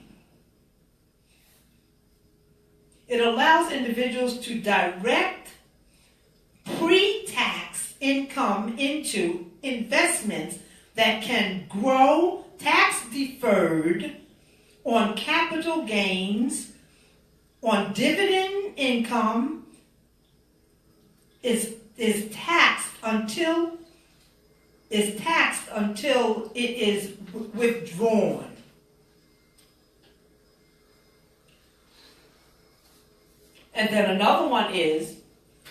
It allows individuals to direct pre-tax income into investments that can grow tax deferred on capital gains, on dividend income, is taxed until it is withdrawn. And then another one is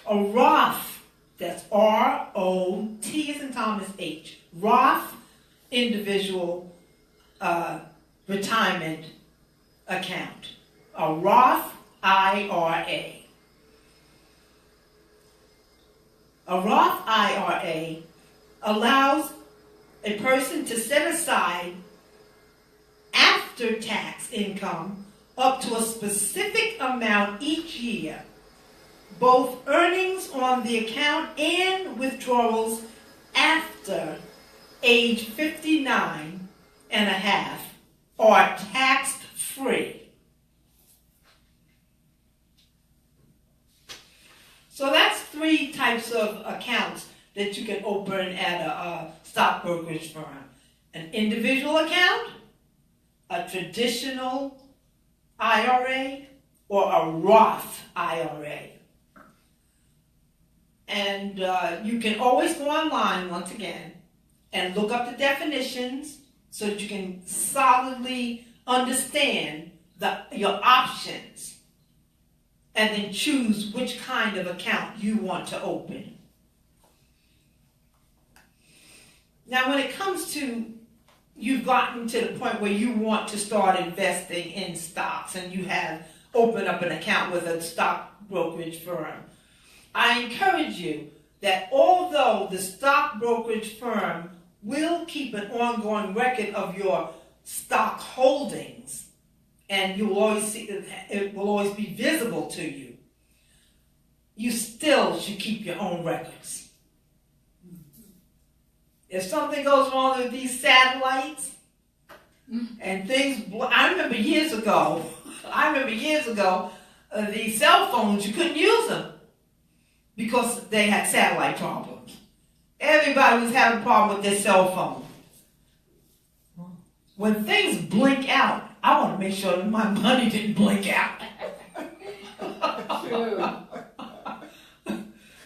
a Roth, that's R-O-T as in Thomas H, Roth individual retirement account, a Roth IRA. A Roth IRA allows a person to set aside after-tax income up to a specific amount each year. Both earnings on the account and withdrawals after age 59 and a half are tax-free. So that's 3 types of accounts that you can open at a stock brokerage firm. An individual account, a traditional IRA, or a Roth IRA. And you can always go online, once again, and look up the definitions so that you can solidly understand your options, and then choose which kind of account you want to open. Now, when it comes to you've gotten to the point where you want to start investing in stocks and you have opened up an account with a stock brokerage firm, I encourage you that although the stock brokerage firm will keep an ongoing record of your stock holdings, and you will always see it will always be visible to you, you still should keep your own records. If something goes wrong with these satellites and things, I remember years ago, the cell phones, you couldn't use them because they had satellite problems. Everybody was having a problem with their cell phone. When things blink out, I want to make sure that my money didn't blink out.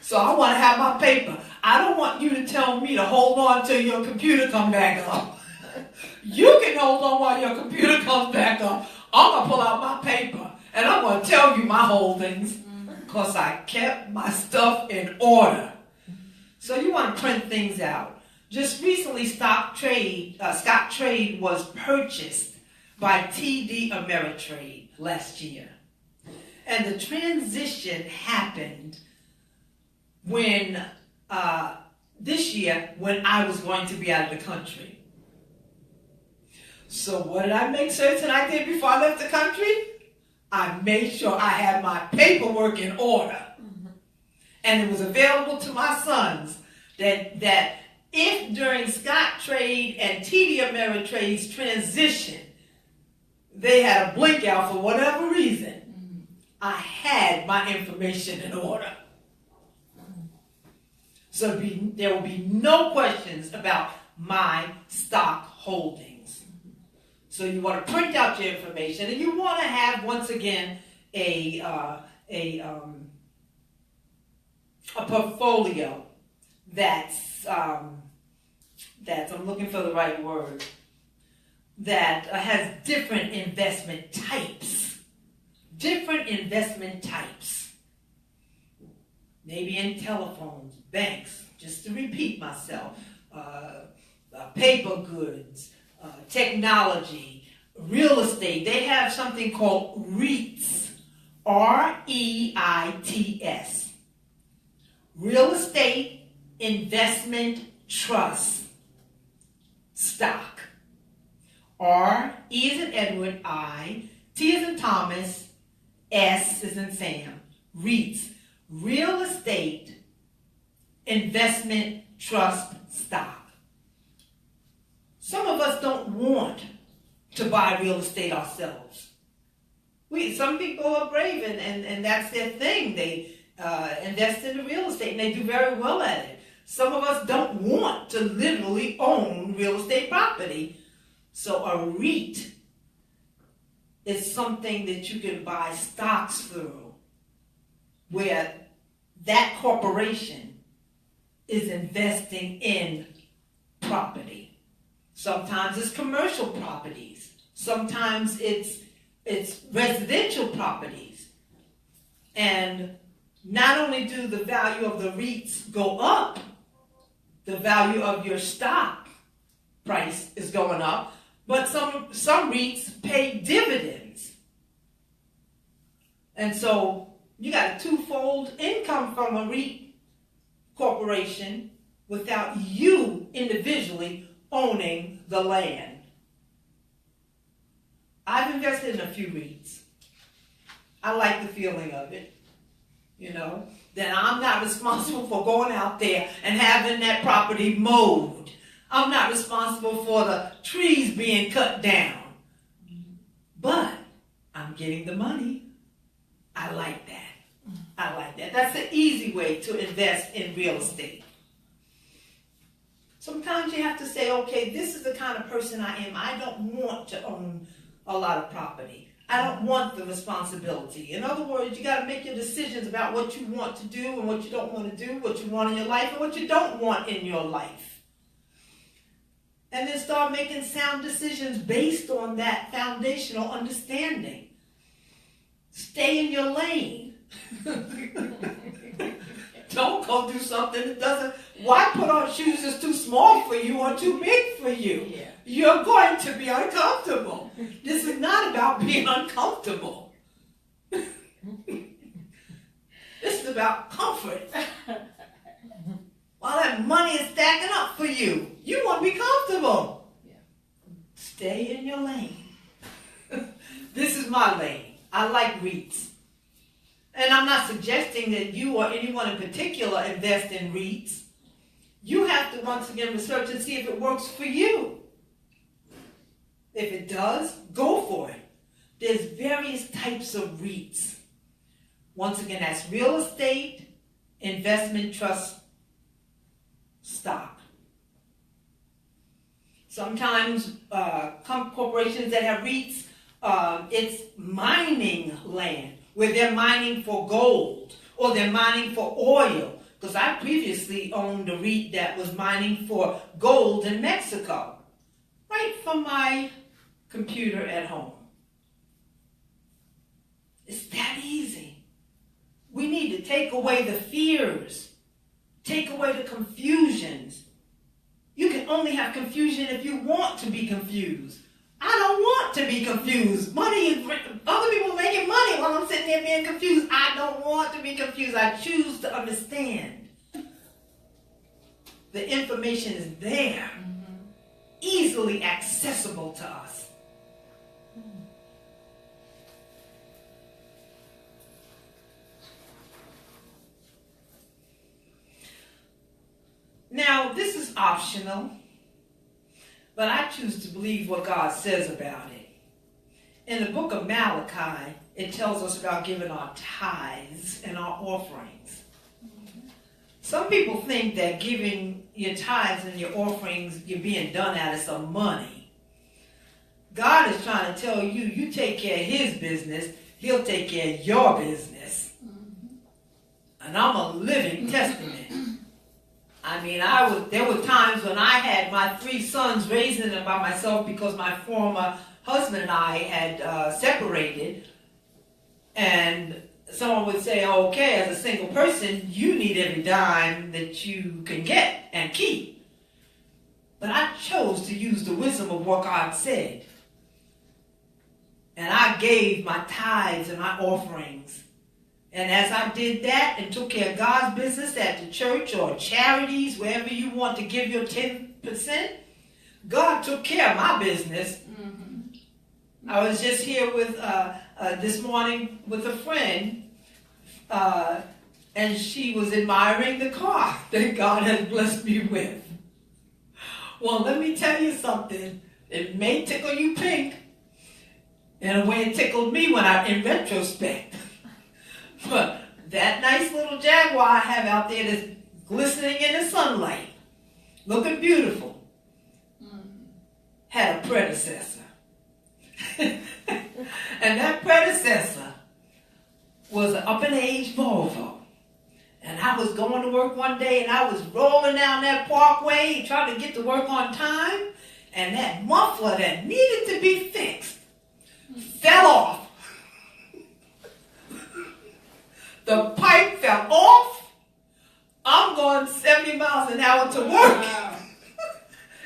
So I want to have my paper. I don't want you to tell me to hold on till your computer comes back up. You can hold on while your computer comes back up. I'm going to pull out my paper and I'm going to tell you my holdings because I kept my stuff in order. So you want to print things out. Just recently, Scott Trade was purchased by TD Ameritrade last year. And the transition happened when this year when I was going to be out of the country. So what did I make certain I did before I left the country? I made sure I had my paperwork in order. And it was available to my sons that if during Scottrade and TD Ameritrade's transition, they had a blink out for whatever reason, I had my information in order. So there will be no questions about my stock holdings. So you want to print out your information, and you want to have, once again, a portfolio that's I'm looking for the right word, that has different investment types. Different investment types. Maybe in telephones, banks, just to repeat myself, paper goods, technology, real estate. They have something called REITs, R-E-I-T-S. Real Estate Investment Trust Stock. R, E is in Edward, I, T is in Thomas, S is in Sam. REITs. Real Estate Investment Trust Stock. Some of us don't want to buy real estate ourselves. Some people are brave and that's their thing. They invest in the real estate and they do very well at it. Some of us don't want to literally own real estate property. So a REIT is something that you can buy stocks through, where that corporation is investing in property. Sometimes it's commercial properties. Sometimes it's residential properties. And not only do the value of the REITs go up, the value of your stock price is going up, but some REITs pay dividends. And so you got a twofold income from a REIT corporation without you individually owning the land. I've invested in a few REITs. I like the feeling of it, that I'm not responsible for going out there and having that property mowed. I'm not responsible for the trees being cut down. But I'm getting the money. I like that. That's the easy way to invest in real estate. Sometimes you have to say, okay, this is the kind of person I am. I don't want to own a lot of property. I don't want the responsibility. In other words, you got to make your decisions about what you want to do and what you don't want to do, what you want in your life and what you don't want in your life. And then start making sound decisions based on that foundational understanding. Stay in your lane. Don't go do something that doesn't. Why put on shoes that's too small for you or too big for you? Yeah. You're going to be uncomfortable. This is not about being uncomfortable. This is about comfort. While that money is stacking up for you, you want to be comfortable. Yeah. Stay in your lane. This is my lane. I like REITs. And I'm not suggesting that you or anyone in particular invest in REITs. You have to once again research and see if it works for you. If it does, go for it. There's various types of REITs. Once again, that's real estate investment trust stock. Sometimes corporations that have REITs, it's mining land, where they're mining for gold or they're mining for oil. Because I previously owned a REIT that was mining for gold in Mexico, right from my computer at home. It's that easy. We need to take away the fears, take away the confusions. You can only have confusion if you want to be confused. I don't want to be confused. Other people making money while I'm sitting there being confused. I don't want to be confused. I choose to understand. The information is there. easily accessible to us. Now, this is optional, but I choose to believe what God says about it. In the book of Malachi, it tells us about giving our tithes and our offerings. Some people think that giving your tithes and your offerings, you're being done out of some money. God is trying to tell you, you take care of his business, he'll take care of your business. And I'm a living testament. I mean, there were times when I had my 3 sons raising them by myself because my former husband and I had separated. And someone would say, okay, as a single person, you need every dime that you can get and keep. But I chose to use the wisdom of what God said. And I gave my tithes and my offerings. And as I did that and took care of God's business at the church or charities, wherever you want to give your 10%, God took care of my business. Mm-hmm. I was just here with this morning with a friend, and she was admiring the car that God has blessed me with. Well, let me tell you something. It may tickle you pink in a way it tickled me in retrospect. But that nice little Jaguar I have out there that's glistening in the sunlight, looking beautiful, had a predecessor. And that predecessor was an up-in-age Volvo. And I was going to work one day, and I was rolling down that parkway trying to get to work on time, and that muffler that needed to be fixed fell off. The pipe fell off. I'm going 70 miles an hour to work. Wow.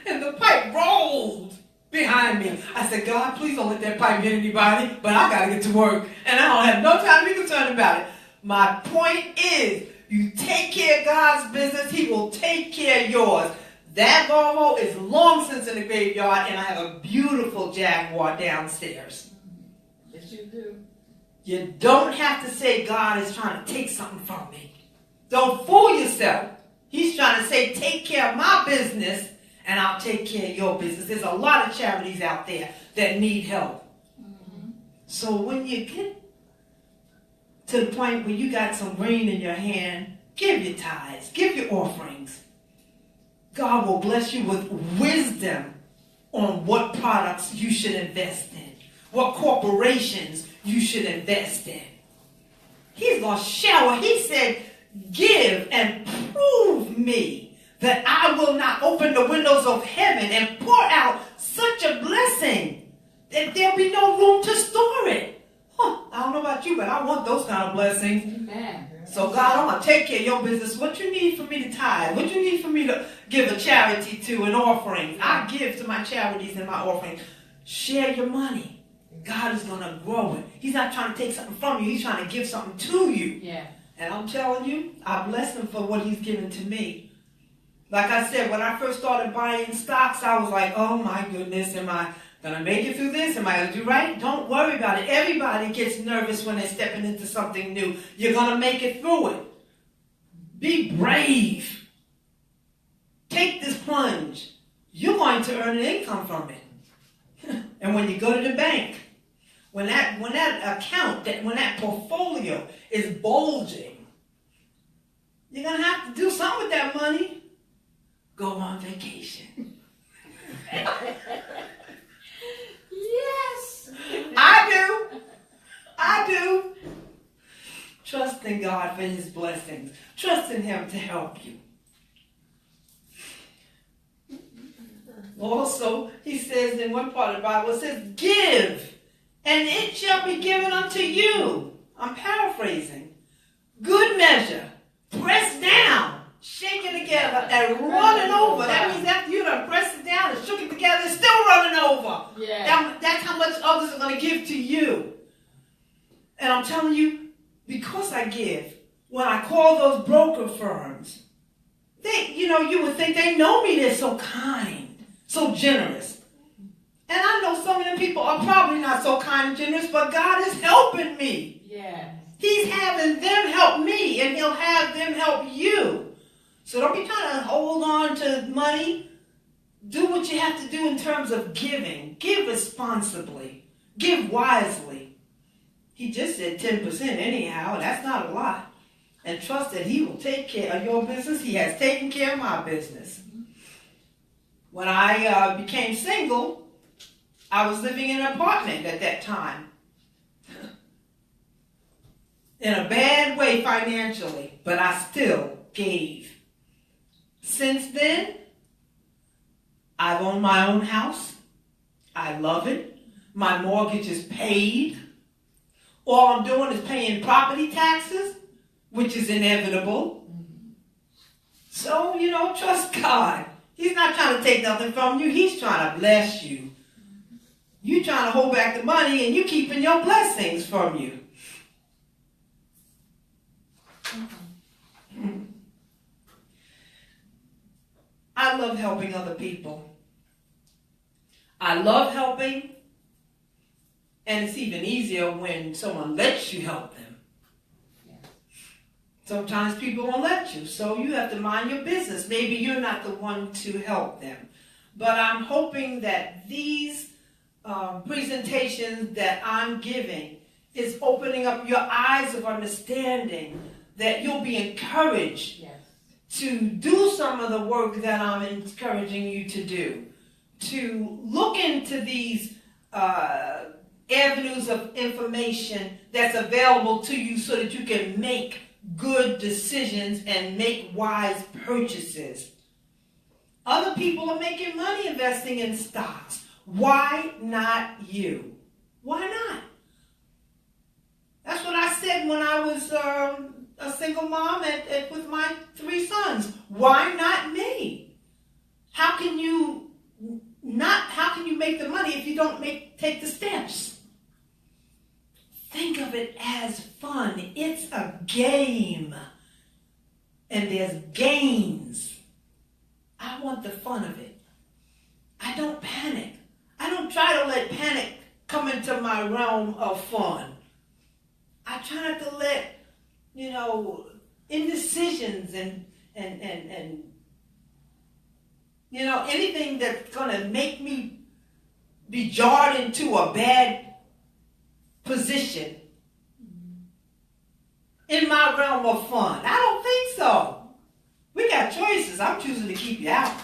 And the pipe rolled behind me. I said, God, please don't let that pipe hit anybody, but I got to get to work. And I don't have no time to be concerned about it. My point is, you take care of God's business, he will take care of yours. That Volvo is long since in the graveyard, and I have a beautiful Jaguar downstairs. Yes, you do. You don't have to say God is trying to take something from me. Don't fool yourself. He's trying to say, take care of my business and I'll take care of your business. There's a lot of charities out there that need help. Mm-hmm. So when you get to the point where you got some grain in your hand, give your tithes, give your offerings. God will bless you with wisdom on what products you should invest in, what corporations you should invest in. He's going to shower. He said, give and prove me that I will not open the windows of heaven and pour out such a blessing that there'll be no room to store it. I don't know about you, but I want those kind of blessings. Amen. So God, I'm going to take care of your business. What you need for me to tithe? What you need for me to give a charity to, an offering? I give to my charities and my offerings. Share your money. God is going to grow it. He's not trying to take something from you. He's trying to give something to you. Yeah. And I'm telling you, I bless him for what he's given to me. Like I said, when I first started buying stocks, I was like, oh my goodness, am I going to make it through this? Am I going to do right? Don't worry about it. Everybody gets nervous when they're stepping into something new. You're going to make it through it. Be brave. Take this plunge. You're going to earn an income from it. And when you go to the bank, when that account, when that portfolio is bulging, you're going to have to do something with that money. Go on vacation. Yes. I do. Trust in God for his blessings. Trust in him to help you. Also, he says in one part of the Bible, it says, give, and it shall be given unto you. I'm paraphrasing. Good measure, pressed down, shaken together, and running over. That means after you done pressed it down and shook it together, it's still running over. Yeah. That's how much others are going to give to you. And I'm telling you, because I give, when I call those broker firms, you would think they know me. They're so kind, so generous. And I know some of them people are probably not so kind and generous, but God is helping me. Yes. He's having them help me, and he'll have them help you. So don't be trying to hold on to money. Do what you have to do in terms of giving. Give responsibly. Give wisely. He just said 10% anyhow. That's not a lot. And trust that he will take care of your business. He has taken care of my business. When I became single, I was living in an apartment at that time. In a bad way financially, but I still gave. Since then, I've owned my own house. I love it. My mortgage is paid. All I'm doing is paying property taxes, which is inevitable. So, trust God. He's not trying to take nothing from you. He's trying to bless you. You trying to hold back the money and you keeping your blessings from you. I love helping other people. I love helping, and it's even easier when someone lets you help them. Sometimes people won't let you, so you have to mind your business. Maybe you're not the one to help them. But I'm hoping that these presentations that I'm giving is opening up your eyes of understanding, that you'll be encouraged to do some of the work that I'm encouraging you to do, to look into these avenues of information that's available to you so that you can make good decisions and make wise purchases. Other people are making money investing in stocks. Why not you? Why not? That's what I said when I was a single mom with my 3 sons. Why not me? How can you make the money if you don't take the steps? Think of it as fun. It's a game. And there's gains. I want the fun of it. I don't panic. I don't try to let panic come into my realm of fun. I try not to let, indecisions and anything that's going to make me be jarred into a bad position in my realm of fun. I don't think so. We got choices. I'm choosing to keep you out.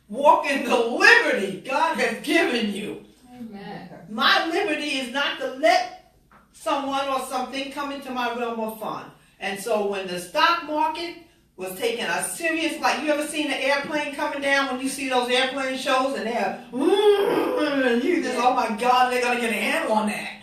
Walk in the liberty God has given you. Amen. My liberty is not to let someone or something come into my realm of fun. And so when the stock market was taking a serious, like, you ever seen an airplane coming down when you see those airplane shows and they're, and you just, oh my God, they're going to get a handle on that.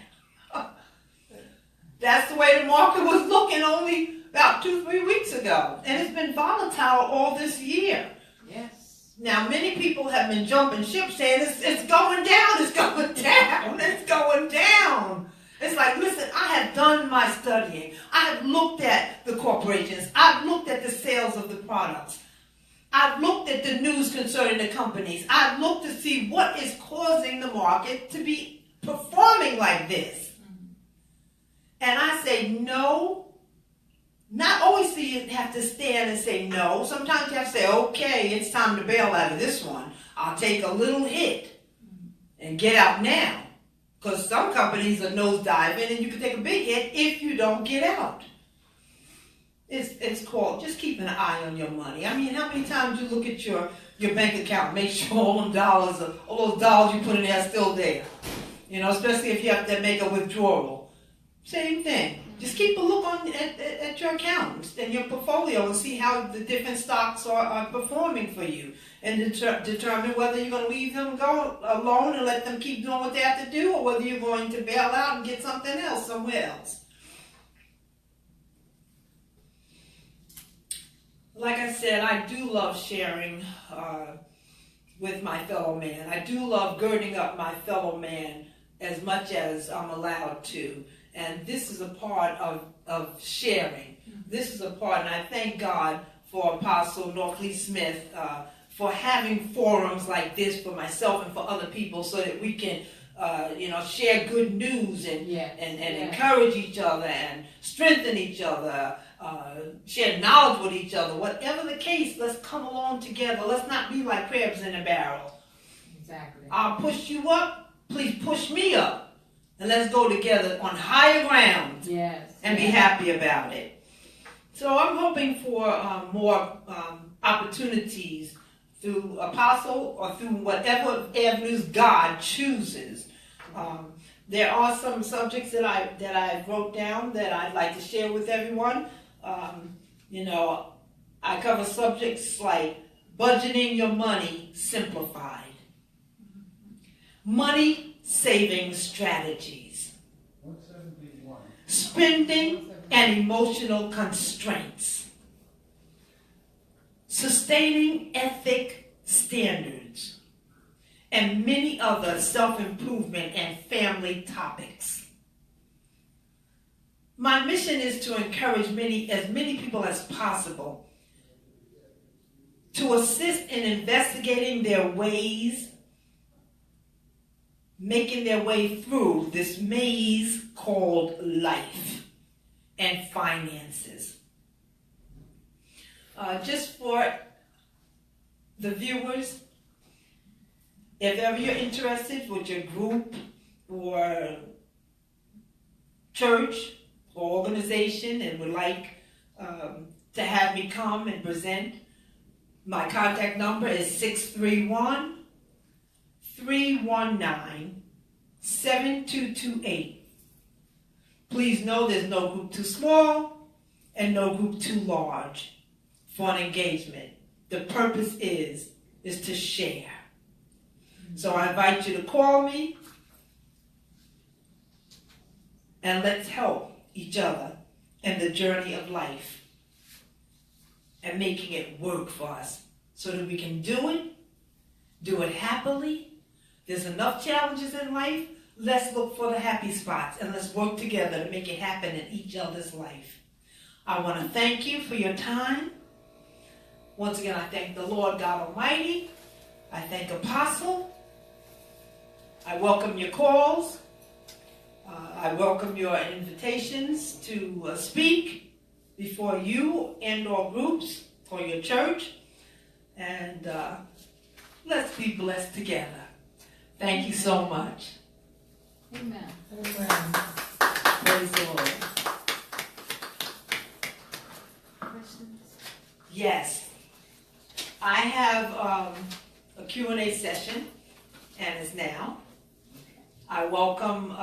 That's the way the market was looking only about 2-3 weeks ago. And it's been volatile all this year. Yes. Now, many people have been jumping ship saying it's going down, it's going down, it's going down. It's like, listen, I have done my studying. I have looked at the corporations. I've looked at the sales of the products. I've looked at the news concerning the companies. I've looked to see what is causing the market to be performing like this. And I say no. Not always do you have to stand and say no. Sometimes you have to say, okay, it's time to bail out of this one. I'll take a little hit and get out now. Because some companies are nosediving and you can take a big hit if you don't get out. It's called just keeping an eye on your money. I mean, how many times you look at your bank account, make sure all those dollars you put in there are still there. Especially if you have to make a withdrawal. Same thing. Just keep a look at your account and your portfolio and see how the different stocks are performing for you. And determine whether you're going to leave them go alone and let them keep doing what they have to do, or whether you're going to bail out and get something else somewhere else. Like I said, I do love sharing with my fellow man. I do love girding up my fellow man as much as I'm allowed to. And this is a part of sharing. This is a part, and I thank God for Apostle Northley Smith for having forums like this for myself and for other people so that we can share good news and encourage each other and strengthen each other, share knowledge with each other. Whatever the case, let's come along together. Let's not be like crabs in a barrel. Exactly. I'll push you up, please push me up. And let's go together on higher ground and be happy about it. So I'm hoping for more opportunities through Apostle or through whatever avenues God chooses. There are some subjects that I wrote down that I'd like to share with everyone. I cover subjects like budgeting your money simplified, money saving strategies, spending and emotional constraints, sustaining ethic standards, and many other self-improvement and family topics. My mission is to encourage as many people as possible to assist in investigating their ways, making their way through this maze called life and finances. Just for the viewers, if ever you're interested with your group or church or organization and would like to have me come and present, my contact number is 631-319-7228. Please know there's no group too small and no group too large for an engagement. The purpose is to share. So I invite you to call me and let's help each other in the journey of life and making it work for us so that we can do it happily. There's enough challenges in life. Let's look for the happy spots and let's work together to make it happen in each other's life. I want to thank you for your time. Once again, I thank the Lord God Almighty. I thank Apostle. I welcome your calls. I welcome your invitations to speak before you and or groups or your church. And let's be blessed together. Thank you so much. Amen. Amen. Praise the Lord. Questions? Yes. I have a Q&A session, and it's now. I welcome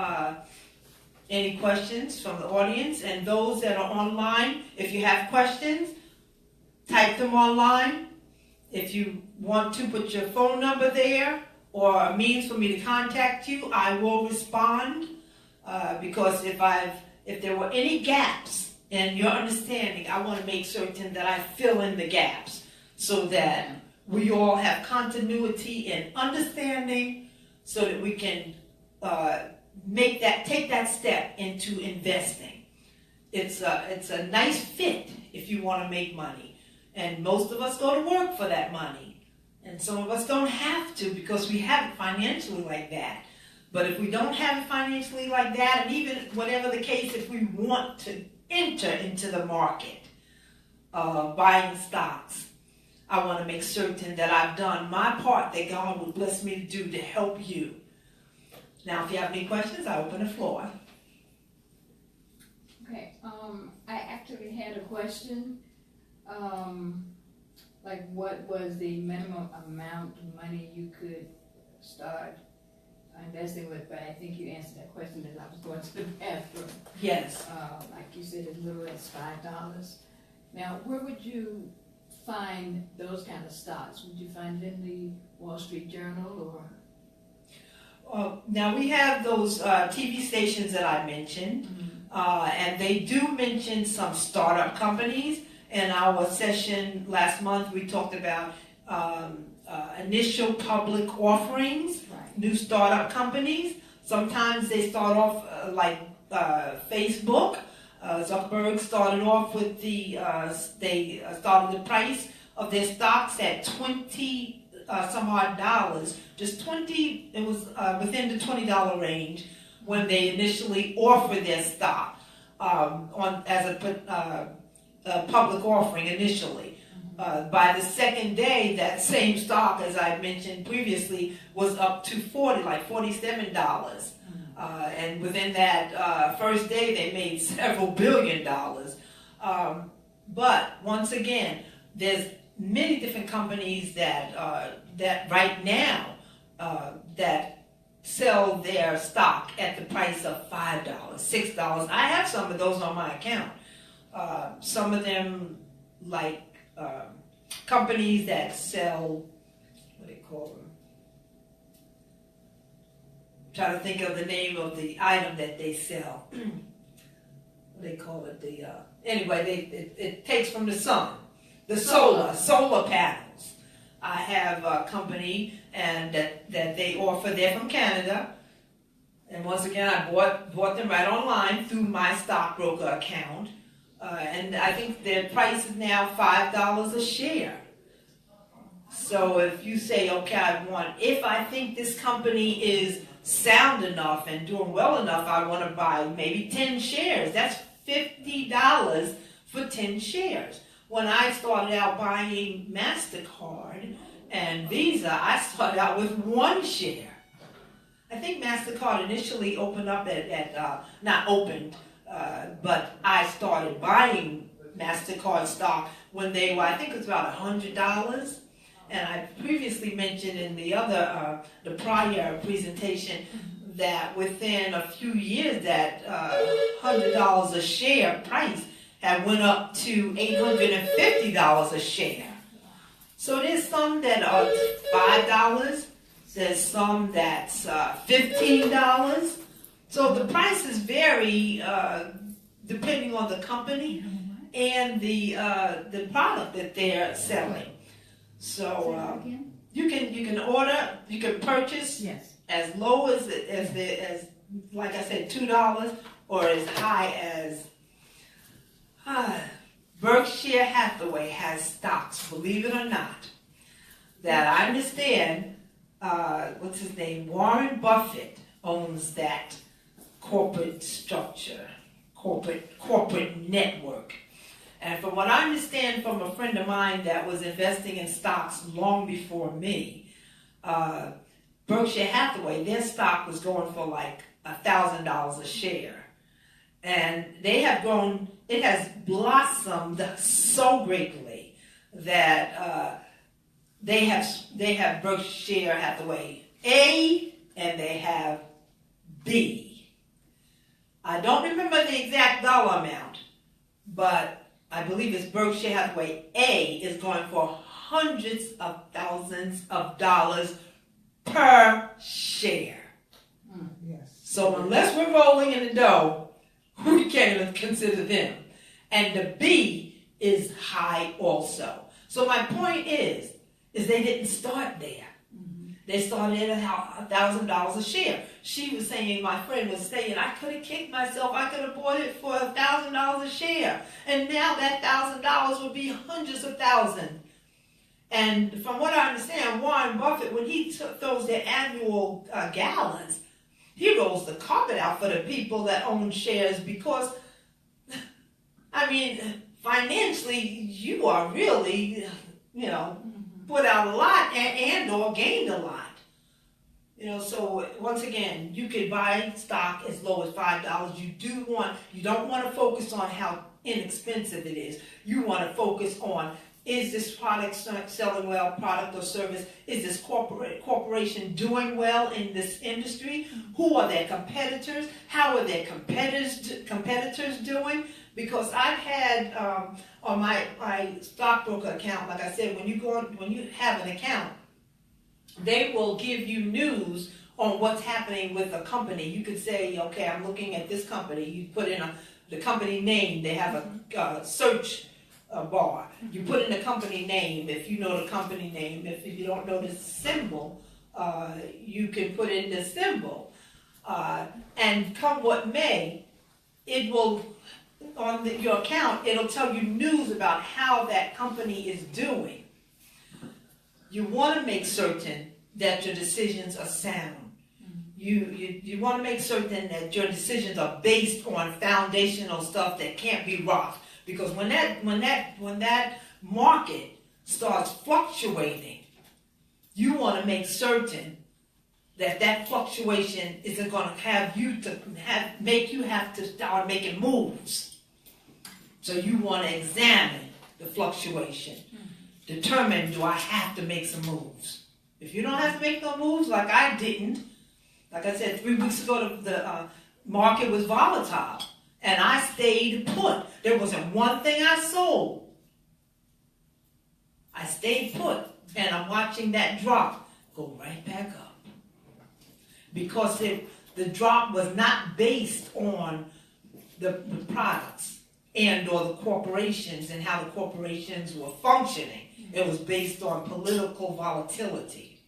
any questions from the audience and those that are online. If you have questions, type them online. If you want to put your phone number there or a means for me to contact you, I will respond because if there were any gaps in your understanding, I want to make certain that I fill in the gaps so that we all have continuity in understanding so that we can take that step into investing. It's a nice fit if you want to make money. And most of us go to work for that money. And some of us don't have to because we have it financially like that. But if we don't have it financially like that, and even whatever the case, if we want to enter into the market, buying stocks, I want to make certain that I've done my part that God would bless me to do to help you. Now, if you have any questions, I open the floor. Okay, I actually had a question. Like what was the minimum amount of money you could start investing with? But I think you answered that question as I was going to the bathroom. Yes. Like you said, as little as $5. Now, where would you find those kind of stocks? Would you find it in the Wall Street Journal or? Now we have those TV stations that I mentioned, and they do mention some startup companies. In our session last month, we talked about initial public offerings, new startup companies. Sometimes they start off like Facebook. Zuckerberg started off with they started the price of their stocks at 20 some odd dollars, just 20, it was within the $20 range when they initially offered their stock as a public offering initially. By the second day, that same stock, as I mentioned previously, was up to $47. And within that first day, they made several billion dollars. But once again, there's many different companies that right now that sell their stock at the price of $5, $6. I have some of those on my account. Some of them, like companies that sell, what do they call them? I'm trying to think of the name of the item that they sell. What do they call it? Anyway, it takes from the sun. The solar panels. I have a company and that they offer. They're from Canada, and once again, I bought them right online through my stockbroker account, and I think their price is now $5 a share. So if you say, okay, if I think this company is sound enough and doing well enough, I want to buy maybe 10 shares. That's $50 for 10 shares. When I started out buying MasterCard and Visa, I started out with 1 share. I think MasterCard initially opened up not opened, but I started buying MasterCard stock when they were, I think it was about $100. And I previously mentioned in the prior presentation that within a few years that $100 a share price had went up to $850 a share. So there's some that are $5, there's some that's $15. So the prices vary depending on the company and the product that they're selling. So you can order, you can purchase as low as like I said, $2, or as high as Berkshire Hathaway has stocks, believe it or not, that I understand, what's his name, Warren Buffett owns that corporate structure, corporate network. And from what I understand from a friend of mine that was investing in stocks long before me, Berkshire Hathaway, their stock was going for like $1,000 a share. And they have grown, it has blossomed so greatly that they have Berkshire Hathaway A and they have B. I don't remember the exact dollar amount, but I believe it's Berkshire Hathaway A is going for hundreds of thousands of dollars per share. Yes. So unless we're rolling in the dough, we can't even consider them. And the B is high also. So my point is they didn't start there. They started at $1,000 a share. She was saying, my friend was saying, I could have kicked myself. I could have bought it for $1,000 a share. And now that $1,000 would be hundreds of thousands. And from what I understand, Warren Buffett, when he throws their annual galas, he rolls the carpet out for the people that own shares because, I mean, financially, you are really, put out a lot and or gained a lot. So once again, you could buy stock as low as $5. You don't want to focus on how inexpensive it is. You want to focus on, is this product selling well, product or service? Is this corporation doing well in this industry? Who are their competitors? How are their competitors doing? Because I've had on my stockbroker account, like I said, when you have an account, they will give you news on what's happening with a company. You could say, okay, I'm looking at this company. You put in the company name. They have a search bar. You put in the company name if you know the company name. If you don't know the symbol, you can put in the symbol. And come what may, it will your account, it'll tell you news about how that company is doing. You want to make certain that your decisions are sound. You want to make certain that your decisions are based on foundational stuff that can't be rocked. Because when that market starts fluctuating, you want to make certain that fluctuation isn't going to make you have to start making moves. So you want to examine the fluctuation. Determine, do I have to make some moves? If you don't have to make no moves, like I didn't, like I said, 3 weeks ago, the market was volatile, and I stayed put. There wasn't one thing I sold. I stayed put, and I'm watching that drop go right back up. Because the drop was not based on the products and or the corporations and how the corporations were functioning. It was based on political volatility.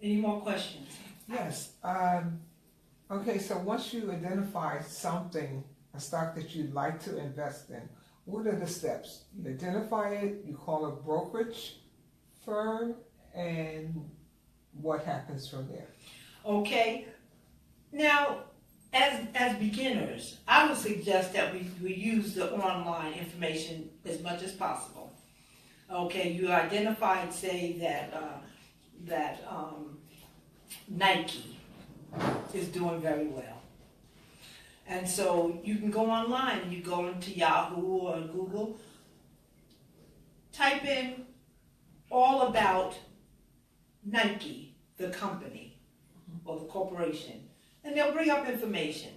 Any more questions? Yes. Okay, so once you identify something, a stock that you'd like to invest in, what are the steps? You identify it, you call a brokerage firm, and what happens from there? Okay. Now, as beginners, I would suggest that we use the online information as much as possible. Okay, you identified, say, that Nike is doing very well. And so you can go online and you go into Yahoo or Google, type in all about Nike, the company or the corporation, and they'll bring up information.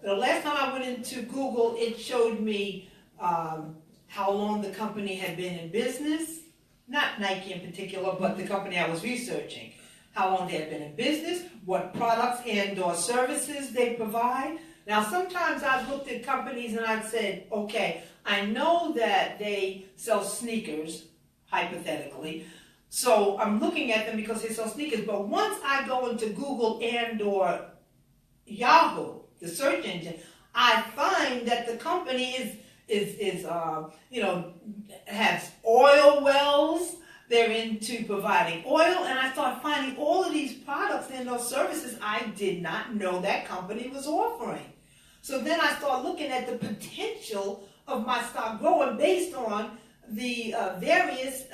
The last time I went into Google, it showed me how long the company had been in business, not Nike in particular, but the company I was researching, how long they had been in business, what products and or services they provide. Now, sometimes I've looked at companies and I've said, okay, I know that they sell sneakers, hypothetically, so I'm looking at them because they sell sneakers, but once I go into Google and or Yahoo, the search engine, I find that the company has oil wells. They're into providing oil, and I start finding all of these products and those services I did not know that company was offering. So then I start looking at the potential of my stock growing based on the various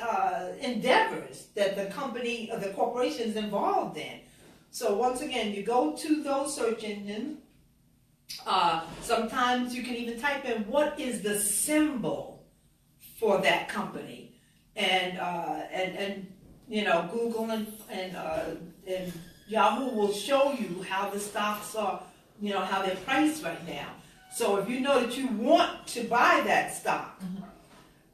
endeavors that the company or the corporation is involved in. So once again, you go to those search engines. Sometimes you can even type in what is the symbol for that company, and Google and Yahoo will show you how the stocks are, how they're priced right now. So if you know that you want to buy that stock,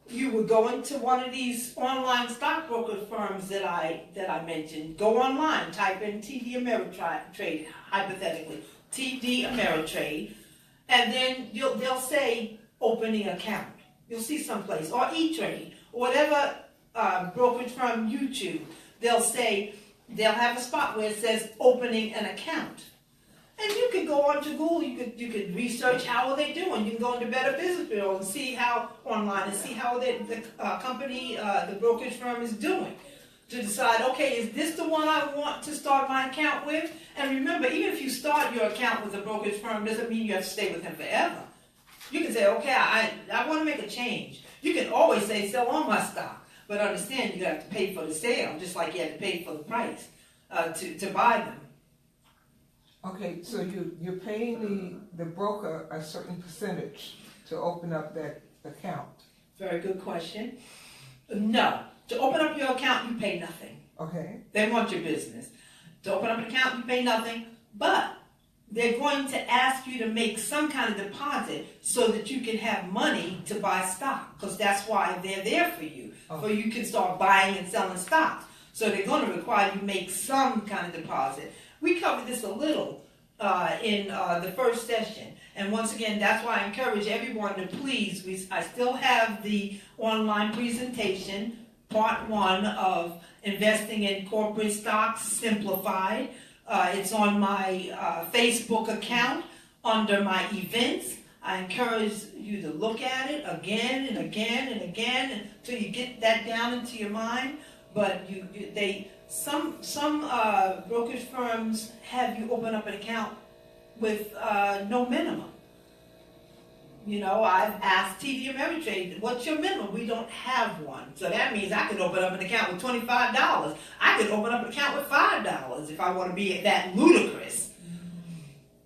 you would go into one of these online stockbroker firms that I mentioned. Go online, type in TD Ameritrade, hypothetically, TD Ameritrade, and then they'll say opening account. You'll see someplace, or E-Trade, or whatever brokerage firm you choose. They'll have a spot where it says opening an account. And you could go onto Google, you could research how are they doing. You can go into Better Business Bureau and see how online and see how the company, the brokerage firm is doing. To decide, okay, is this the one I want to start my account with? And remember, even if you start your account with a brokerage firm, doesn't mean you have to stay with them forever. You can say, okay, I want to make a change. You can always say, sell all my stock. But understand, you have to pay for the sale, just like you have to pay for the price to buy them. Okay, so you're paying the broker a certain percentage to open up that account. Very good question. No. To open up your account, you pay nothing. Okay. They want your business. To open up an account, you pay nothing, but they're going to ask you to make some kind of deposit so that you can have money to buy stock, because that's why they're there for you. So you can start buying and selling stocks. So they're going to require you to make some kind of deposit. We covered this a little in the first session. And once again, that's why I encourage everyone to please, I still have the online presentation, part 1 of investing in corporate stocks, Simplified. It's on my Facebook account, under my events. I encourage you to look at it again and again and again until you get that down into your mind. But some brokerage firms have you open up an account with no minimum. You know, I've asked TD Ameritrade, what's your minimum? We don't have one. So that means I could open up an account with $25. I could open up an account with $5 if I want to be that ludicrous.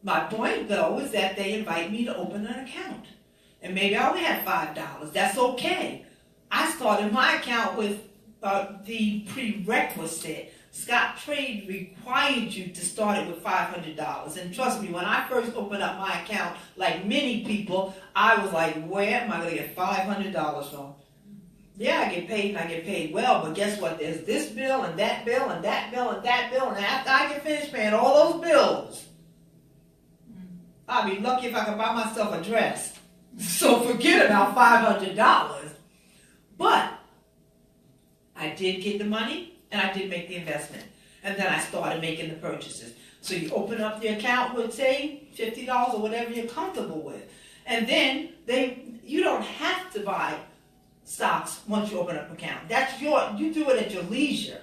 My point, though, is that they invite me to open an account. And maybe I only have $5. That's okay. I started my account with the prerequisite. Scottrade required you to start it with $500. And trust me, when I first opened up my account, like many people, I was like, where am I going to get $500 from? Yeah, I get paid and I get paid well, but guess what? There's this bill and that bill and that bill and that bill, and after I get finished paying all those bills, I'll be lucky if I can buy myself a dress. So forget about $500. But I did get the money and I did make the investment. And then I started making the purchases. So you open up the account with, say, $50 or whatever you're comfortable with. And then you don't have to buy stocks once you open up an account. You do it at your leisure.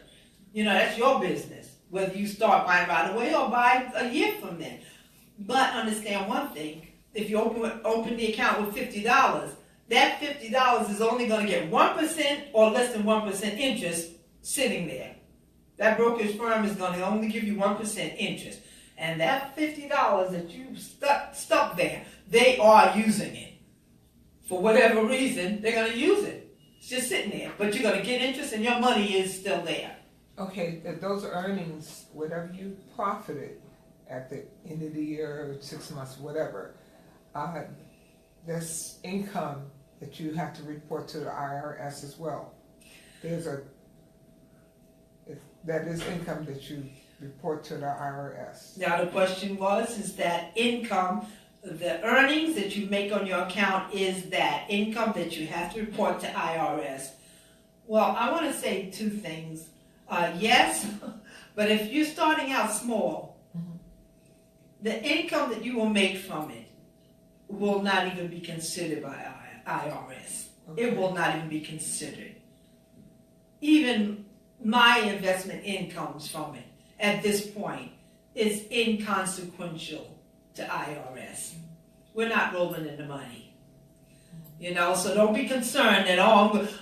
You know, that's your business. Whether you start buying right away or buy a year from then. But understand one thing, if you open the account with $50, that $50 is only going to get 1% or less than 1% interest sitting there. That brokerage firm is going to only give you 1% interest. And that $50 that you stuck there, they are using it. For whatever reason, they're going to use it. It's just sitting there. But you're going to get interest and your money is still there. Okay, those earnings, whatever you profited at the end of the year, 6 months, whatever, there's income that you have to report to the IRS as well. That is income that you report to the IRS. Now the question is that income, the earnings that you make on your account, is that income that you have to report to IRS? Well, I want to say two things. Yes, but if you're starting out small, the income that you will make from it will not even be considered by IRS. Okay. It will not even be considered. Even my investment incomes from it at this point is inconsequential to IRS. We're not rolling in the money. You know, so don't be concerned that,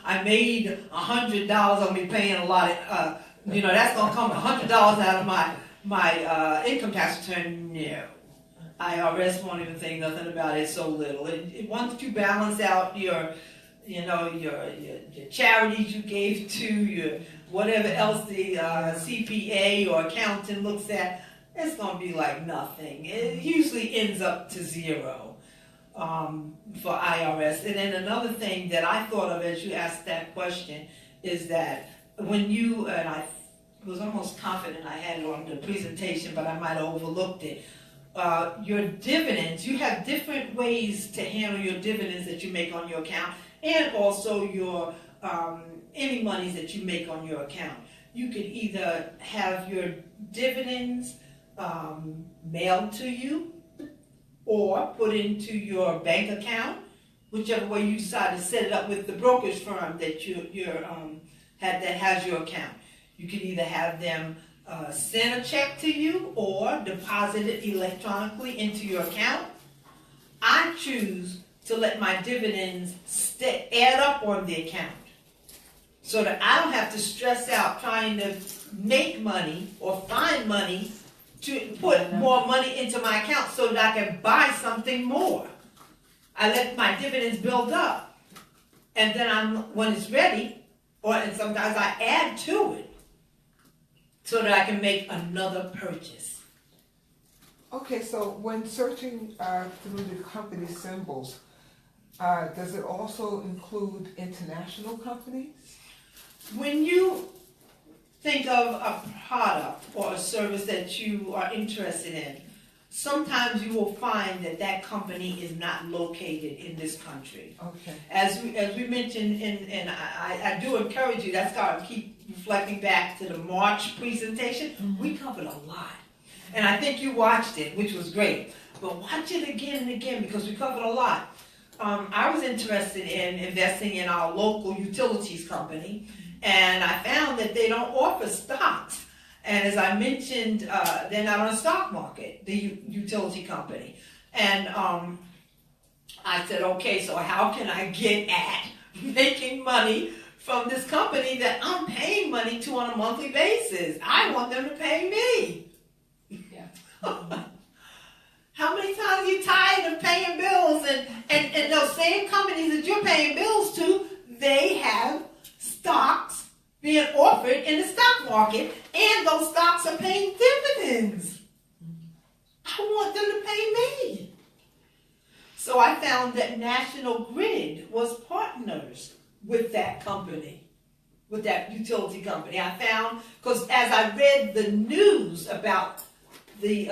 I made $100, I'll be paying a lot of, that's going to come $100 out of my income tax return. No. IRS won't even think nothing about it, so little. Once you balance out your charities you gave to, your whatever else the CPA or accountant looks at, it's going to be like nothing. It usually ends up to zero for IRS. And then another thing that I thought of as you asked that question is that when you, and I was almost confident I had it on the presentation, but I might have overlooked it. Your dividends, you have different ways to handle your dividends that you make on your account, and also your any monies that you make on your account. You could either have your dividends mailed to you or put into your bank account, whichever way you decide to set it up with the brokerage firm that that has your account. You can either have them send a check to you or deposit it electronically into your account. I choose to let my dividends add up on the account so that I don't have to stress out trying to make money or find money to put more money into my account so that I can buy something more. I let my dividends build up, and then when it's ready, and sometimes I add to it so that I can make another purchase. Okay, so when searching through the company symbols, does it also include international companies? When you think of a product or a service that you are interested in, sometimes you will find that company is not located in this country. Okay. As we mentioned, and I do encourage you, that's why I keep reflecting back to the March presentation. We covered a lot. And I think you watched it, which was great. but watch it again and again because we covered a lot. I was interested in investing in our local utilities company, and I found that they don't offer stocks. And as I mentioned, they're not on the stock market, the utility company. And I said, okay, so how can I get at making money from this company that I'm paying money to on a monthly basis? I want them to pay me. Yeah. How many times are you tired of paying bills? And those same companies that you're paying bills to, they have stocks being offered in the stock market, and those stocks are paying dividends. I want them to pay me. So I found that National Grid was partners with that company, with that utility company. I found, because as I read the news about the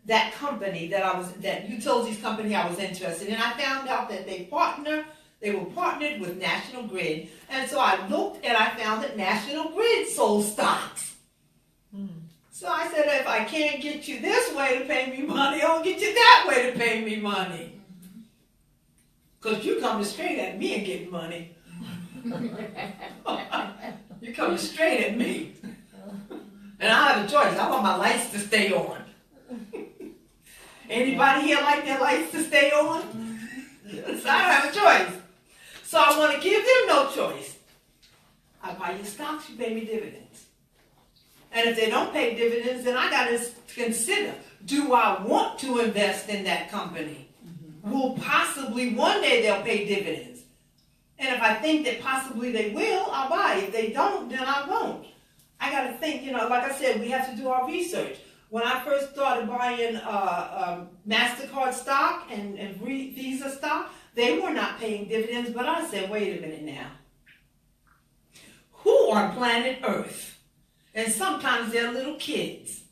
that company that utilities company I was interested in, I found out that they were partnered with National Grid, and so I looked and I found that National Grid sold stocks. So I said, if I can't get you this way to pay me money, I'll get you that way to pay me money. Because you coming straight at me and getting money. You're coming straight at me. And I have a choice. I want my lights to stay on. Anybody here like their lights to stay on? So I don't have a choice. So I want to give them no choice. I buy you stocks, you pay me dividends. And if they don't pay dividends, then I got to consider, do I want to invest in that company? Will possibly one day they'll pay dividends. And if I think that possibly they will, I'll buy. If they don't, then I won't. I got to think, like I said, we have to do our research. When I first started buying MasterCard stock and Visa stock, they were not paying dividends, but I said, wait a minute now. Who on planet Earth, and sometimes they're little kids,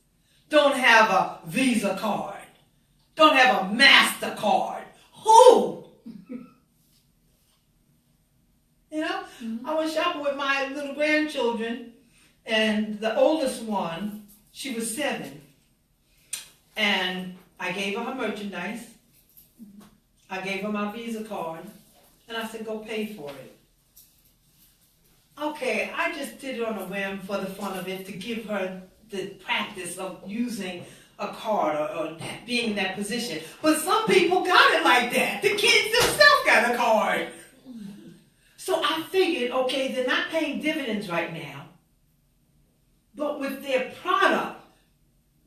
don't have a Visa card, don't have a MasterCard? Who? I was shopping with my little grandchildren, and the oldest one, she was 7. And I gave her her merchandise. I gave her my Visa card. And I said, go pay for it. Okay, I just did it on a whim for the fun of it to give her the practice of using a card or being in that position. But some people got it like that. The kids themselves got a card. So I figured, okay, they're not paying dividends right now. But with their product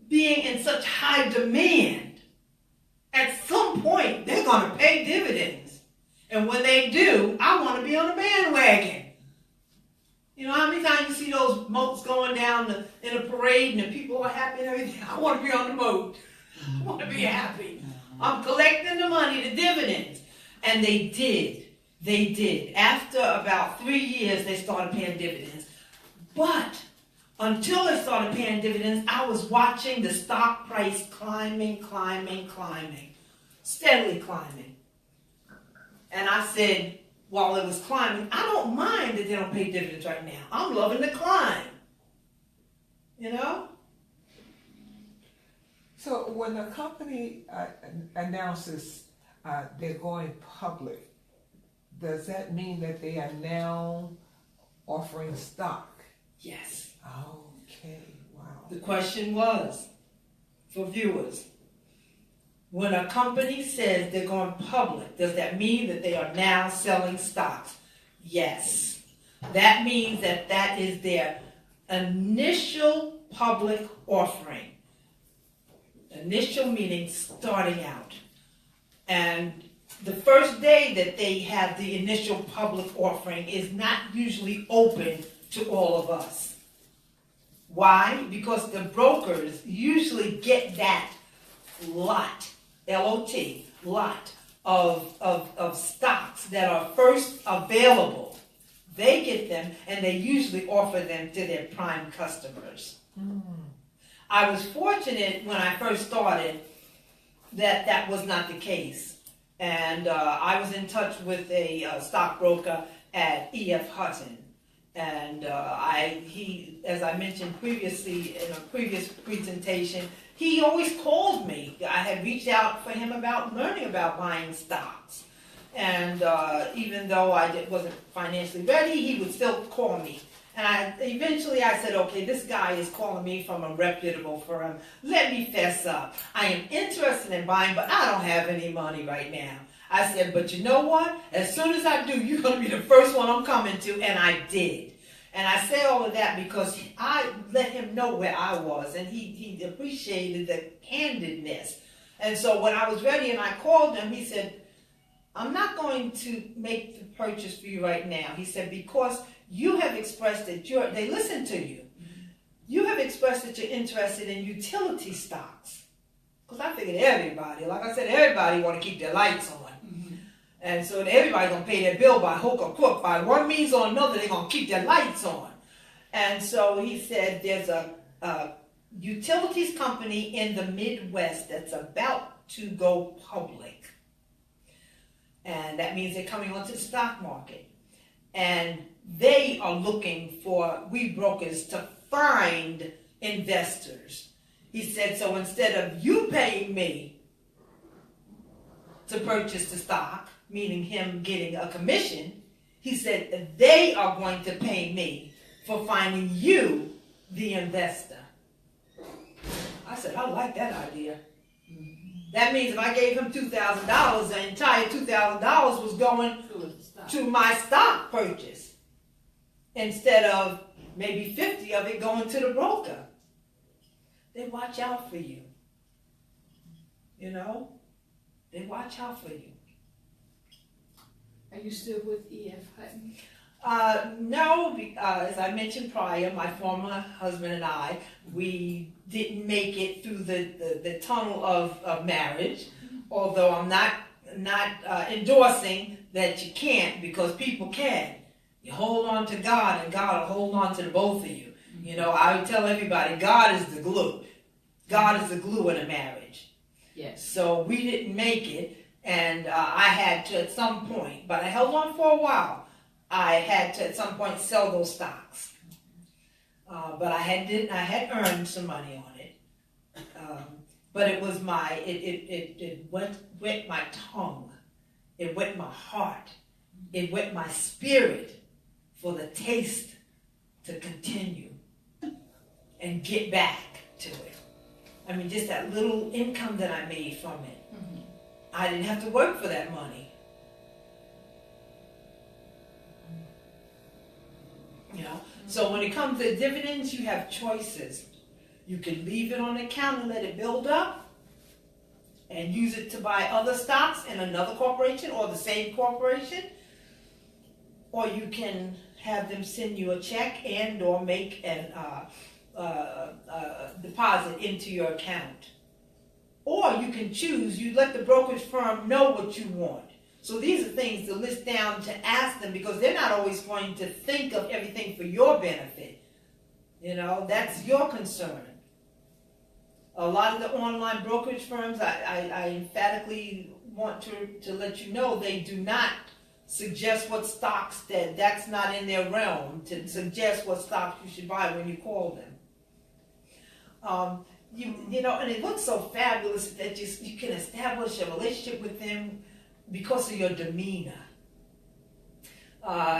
being in such high demand, at some point they're going to pay dividends. And when they do, I want to be on the bandwagon. How many times you see those moats going down in a parade and the people are happy and everything? I want to be on the moat. I want to be happy. I'm collecting the money, the dividends. And they did. They did. After about 3 years, they started paying dividends. But until they started paying dividends, I was watching the stock price climbing, steadily climbing. And I said, while it was climbing, I don't mind that they don't pay dividends right now. I'm loving the climb. So when a company announces they're going public, does that mean that they are now offering stock? Yes. Okay, wow. The question was, for viewers, when a company says they're going public, does that mean that they are now selling stocks? Yes. That means that is their initial public offering. Initial meaning starting out. And the first day that they have the initial public offering is not usually open to all of us. Why? Because the brokers usually get that lot, L-O-T, lot of stocks that are first available. They get them and they usually offer them to their prime customers. I was fortunate when I first started that was not the case. And I was in touch with a stockbroker at E.F. Hutton. And he, as I mentioned previously in a previous presentation, he always called me. I had reached out for him about learning about buying stocks. And even though wasn't financially ready, he would still call me. And eventually I said, okay, this guy is calling me from a reputable firm. Let me fess up. I am interested in buying, but I don't have any money right now. I said, but you know what? As soon as I do, you're going to be the first one I'm coming to. And I did. And I say all of that because I let him know where I was. And he appreciated the candidness. And so when I was ready and I called him, he said, I'm not going to make the purchase for you right now. He said, because you have expressed that they listen to you. You have expressed that you're interested in utility stocks. Because I figured everybody, like I said, everybody want to keep their lights on. And so everybody's going to pay their bill by hook or crook. By one means or another, they're going to keep their lights on. And so he said there's a utilities company in the Midwest that's about to go public. And that means they're coming onto the stock market. And they are looking for we brokers to find investors. He said, so instead of you paying me to purchase the stock, meaning him getting a commission, he said they are going to pay me for finding you the investor. I said, I like that idea. That means if I gave him $2,000, the entire $2,000 was going to my stock purchase, instead of maybe 50 of it going to the broker. They watch out for you. You know? They watch out for you. Are you still with E.F. Hutton? No, as I mentioned prior, my former husband and I, we didn't make it through the tunnel of marriage, although I'm not endorsing that you can't, because people can. You hold on to God, and God will hold on to the both of you. You know, I tell everybody, God is the glue. God is the glue in a marriage. Yes. So we didn't make it, and I had to at some point, but I held on for a while. I had to at some point sell those stocks, but I had earned some money on it. But it was it wet my tongue, it wet my heart, it wet my spirit for the taste to continue and get back to it. I mean, just that little income that I made from it. Mm-hmm. I didn't have to work for that money. You know, so when it comes to dividends, you have choices. You can leave it on the account and let it build up and use it to buy other stocks in another corporation or the same corporation, or you can have them send you a check and or make an deposit into your account. Or you can choose, you let the brokerage firm know what you want. So these are things to list down to ask them, because they're not always going to think of everything for your benefit. You know, that's your concern. A lot of the online brokerage firms, I emphatically want to let you know, they do not suggest what stocks, that's not in their realm to suggest what stocks you should buy when you call them. You know, and it looks so fabulous that you can establish a relationship with them because of your demeanor.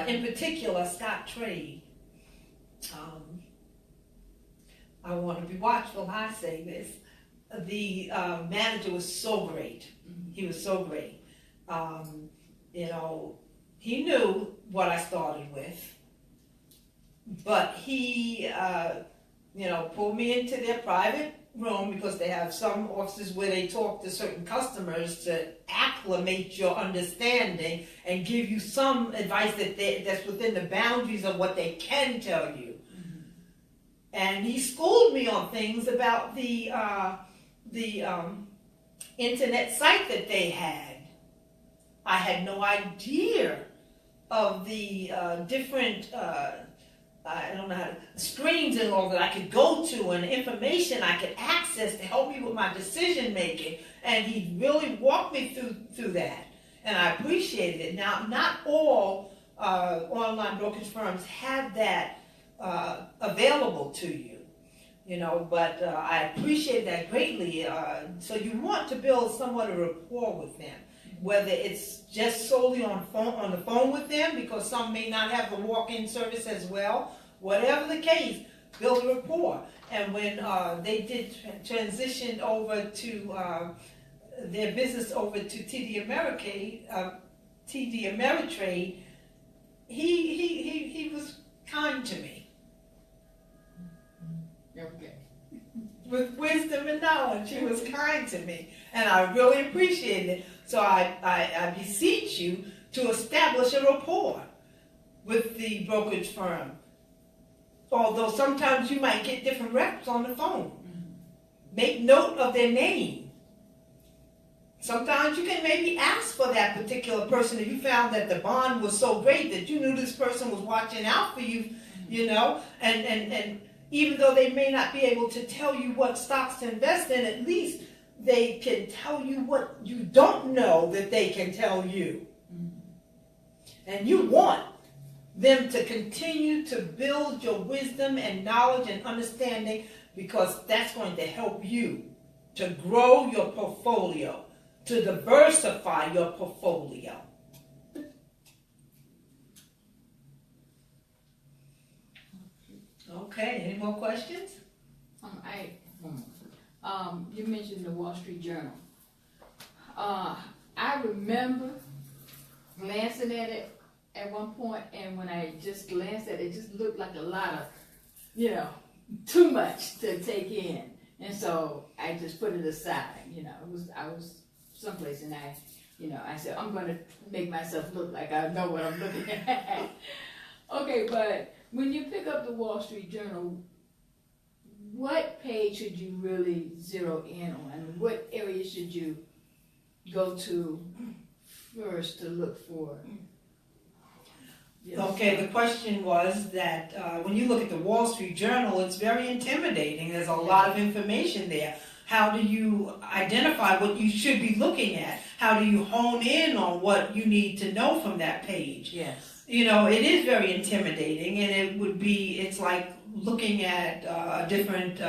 In particular, Scott Trade. I want to be watchful when I say this. The manager was so great. He was so great. You know, he knew what I started with, but he, you know, pulled me into their private room, because they have some offices where they talk to certain customers to acclimate your understanding and give you some advice that's within the boundaries of what they can tell you. Mm-hmm. And he schooled me on things about the internet site that they had. I had no idea of the different I don't know how to, screens and all that I could go to, and information I could access to help me with my decision making. And he really walked me through that, and I appreciated it. Now, not all online brokerage firms have that available to you. but I appreciate that greatly. So you want to build somewhat of a rapport with them, whether it's just solely on the phone with them, because some may not have the walk-in service as well. Whatever the case, build a rapport. And when they did transition over to their business over to TD Ameritrade, he was kind to me. Okay. With wisdom and knowledge, he was kind to me, and I really appreciate it. So I beseech you to establish a rapport with the brokerage firm. Although sometimes you might get different reps on the phone. Make note of their name. Sometimes you can maybe ask for that particular person if you found that the bond was so great that you knew this person was watching out for you, and even though they may not be able to tell you what stocks to invest in, at least they can tell you what you don't know that they can tell you. And you want them to continue to build your wisdom and knowledge and understanding, because that's going to help you to grow your portfolio, to diversify your portfolio. Okay, any more questions? You mentioned the Wall Street Journal. I remember glancing at it at one point, and when I just glanced at it, it just looked like a lot of, too much to take in. And so I just put it aside. I was someplace, and I said, I'm going to make myself look like I know what I'm looking at. Okay, but when you pick up the Wall Street Journal, what page should you really zero in on? What area should you go to first to look for? Yes. Okay, the question was that when you look at the Wall Street Journal, it's very intimidating. There's a lot of information there. How do you identify what you should be looking at? How do you hone in on what you need to know from that page? Yes. It is very intimidating, and it's like looking at a different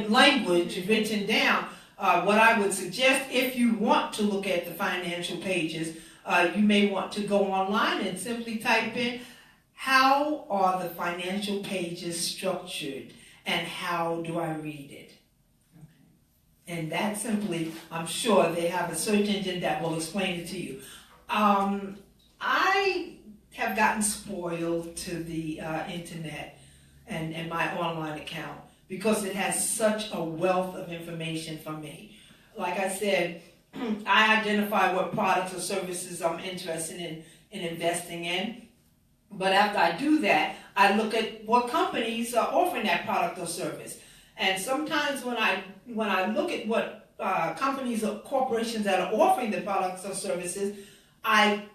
language written down. What I would suggest, if you want to look at the financial pages, you may want to go online and simply type in, how are the financial pages structured, and how do I read it? And that simply, I'm sure they have a search engine that will explain it to you. I have gotten spoiled to the internet and my online account, because it has such a wealth of information for me. Like I said, I identify what products or services I'm interested in investing in. But after I do that, I look at what companies are offering that product or service. And sometimes when I look at what companies or corporations that are offering the products or services, I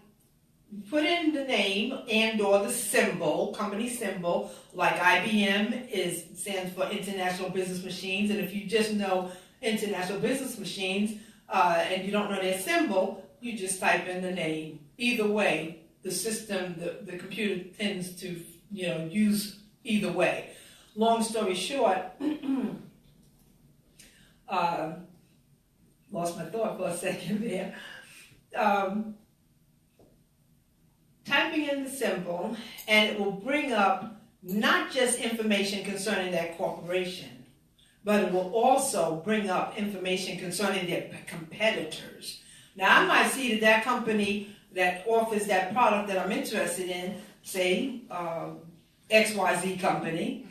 put in the name and or the symbol, company symbol, like IBM stands for International Business Machines. And if you just know International Business Machines and you don't know their symbol, you just type in the name. Either way, the system, the computer tends to use either way. Long story short, lost my thought for a second there. Typing in the symbol, and it will bring up not just information concerning that corporation, but it will also bring up information concerning their competitors. Now, I might see that company that offers that product that I'm interested in, say, XYZ company,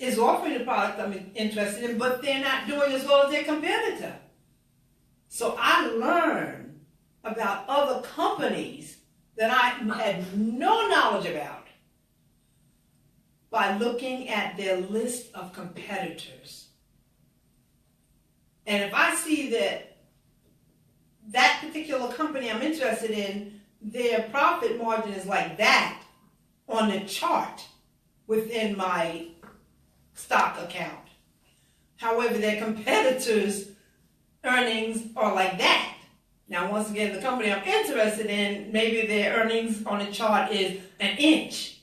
is offering the product I'm interested in, but they're not doing as well as their competitor. So I learn about other companies that I had no knowledge about by looking at their list of competitors. And if I see that particular company I'm interested in, their profit margin is like that on the chart within my stock account. However, their competitors' earnings are like that. Now, once again, the company I'm interested in, maybe their earnings on the chart is an inch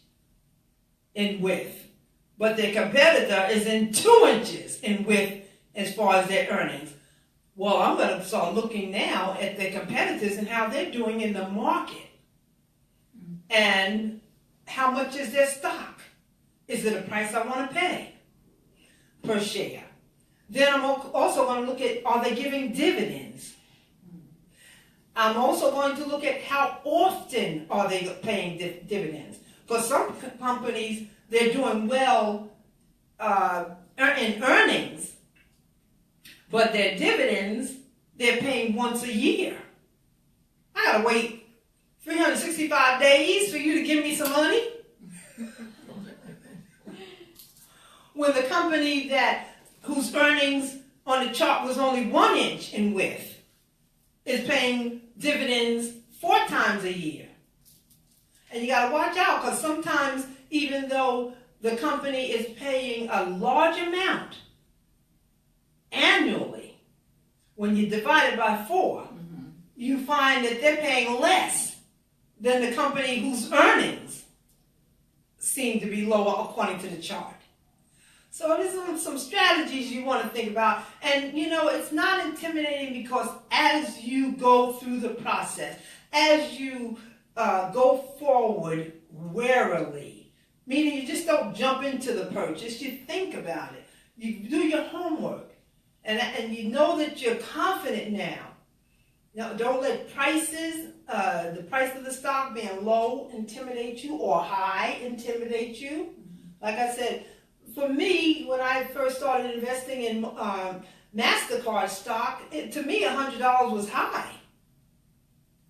in width. but their competitor is in 2 inches in width as far as their earnings. Well, I'm going to start looking now at their competitors and how they're doing in the market. And how much is their stock? Is it a price I want to pay per share? Then I'm also going to look at, are they giving dividends? I'm also going to look at how often are they paying dividends. For some companies, they're doing well in earnings, but their dividends, they're paying once a year. I gotta wait 365 days for you to give me some money? When the company whose earnings on the chart was only 1 inch in width is paying dividends 4 times a year. And you gotta watch out, because sometimes even though the company is paying a large amount annually, when you divide it by 4, you find that they're paying less than the company whose earnings seem to be lower according to the chart. So there's some strategies you want to think about. And it's not intimidating, because as you go through the process, as you go forward warily, meaning you just don't jump into the purchase, you think about it, you do your homework, and you know that you're confident now. Now, don't let prices, the price of the stock being low intimidate you, or high intimidate you. Like I said, for me, when I first started investing in MasterCard stock, to me $100 was high.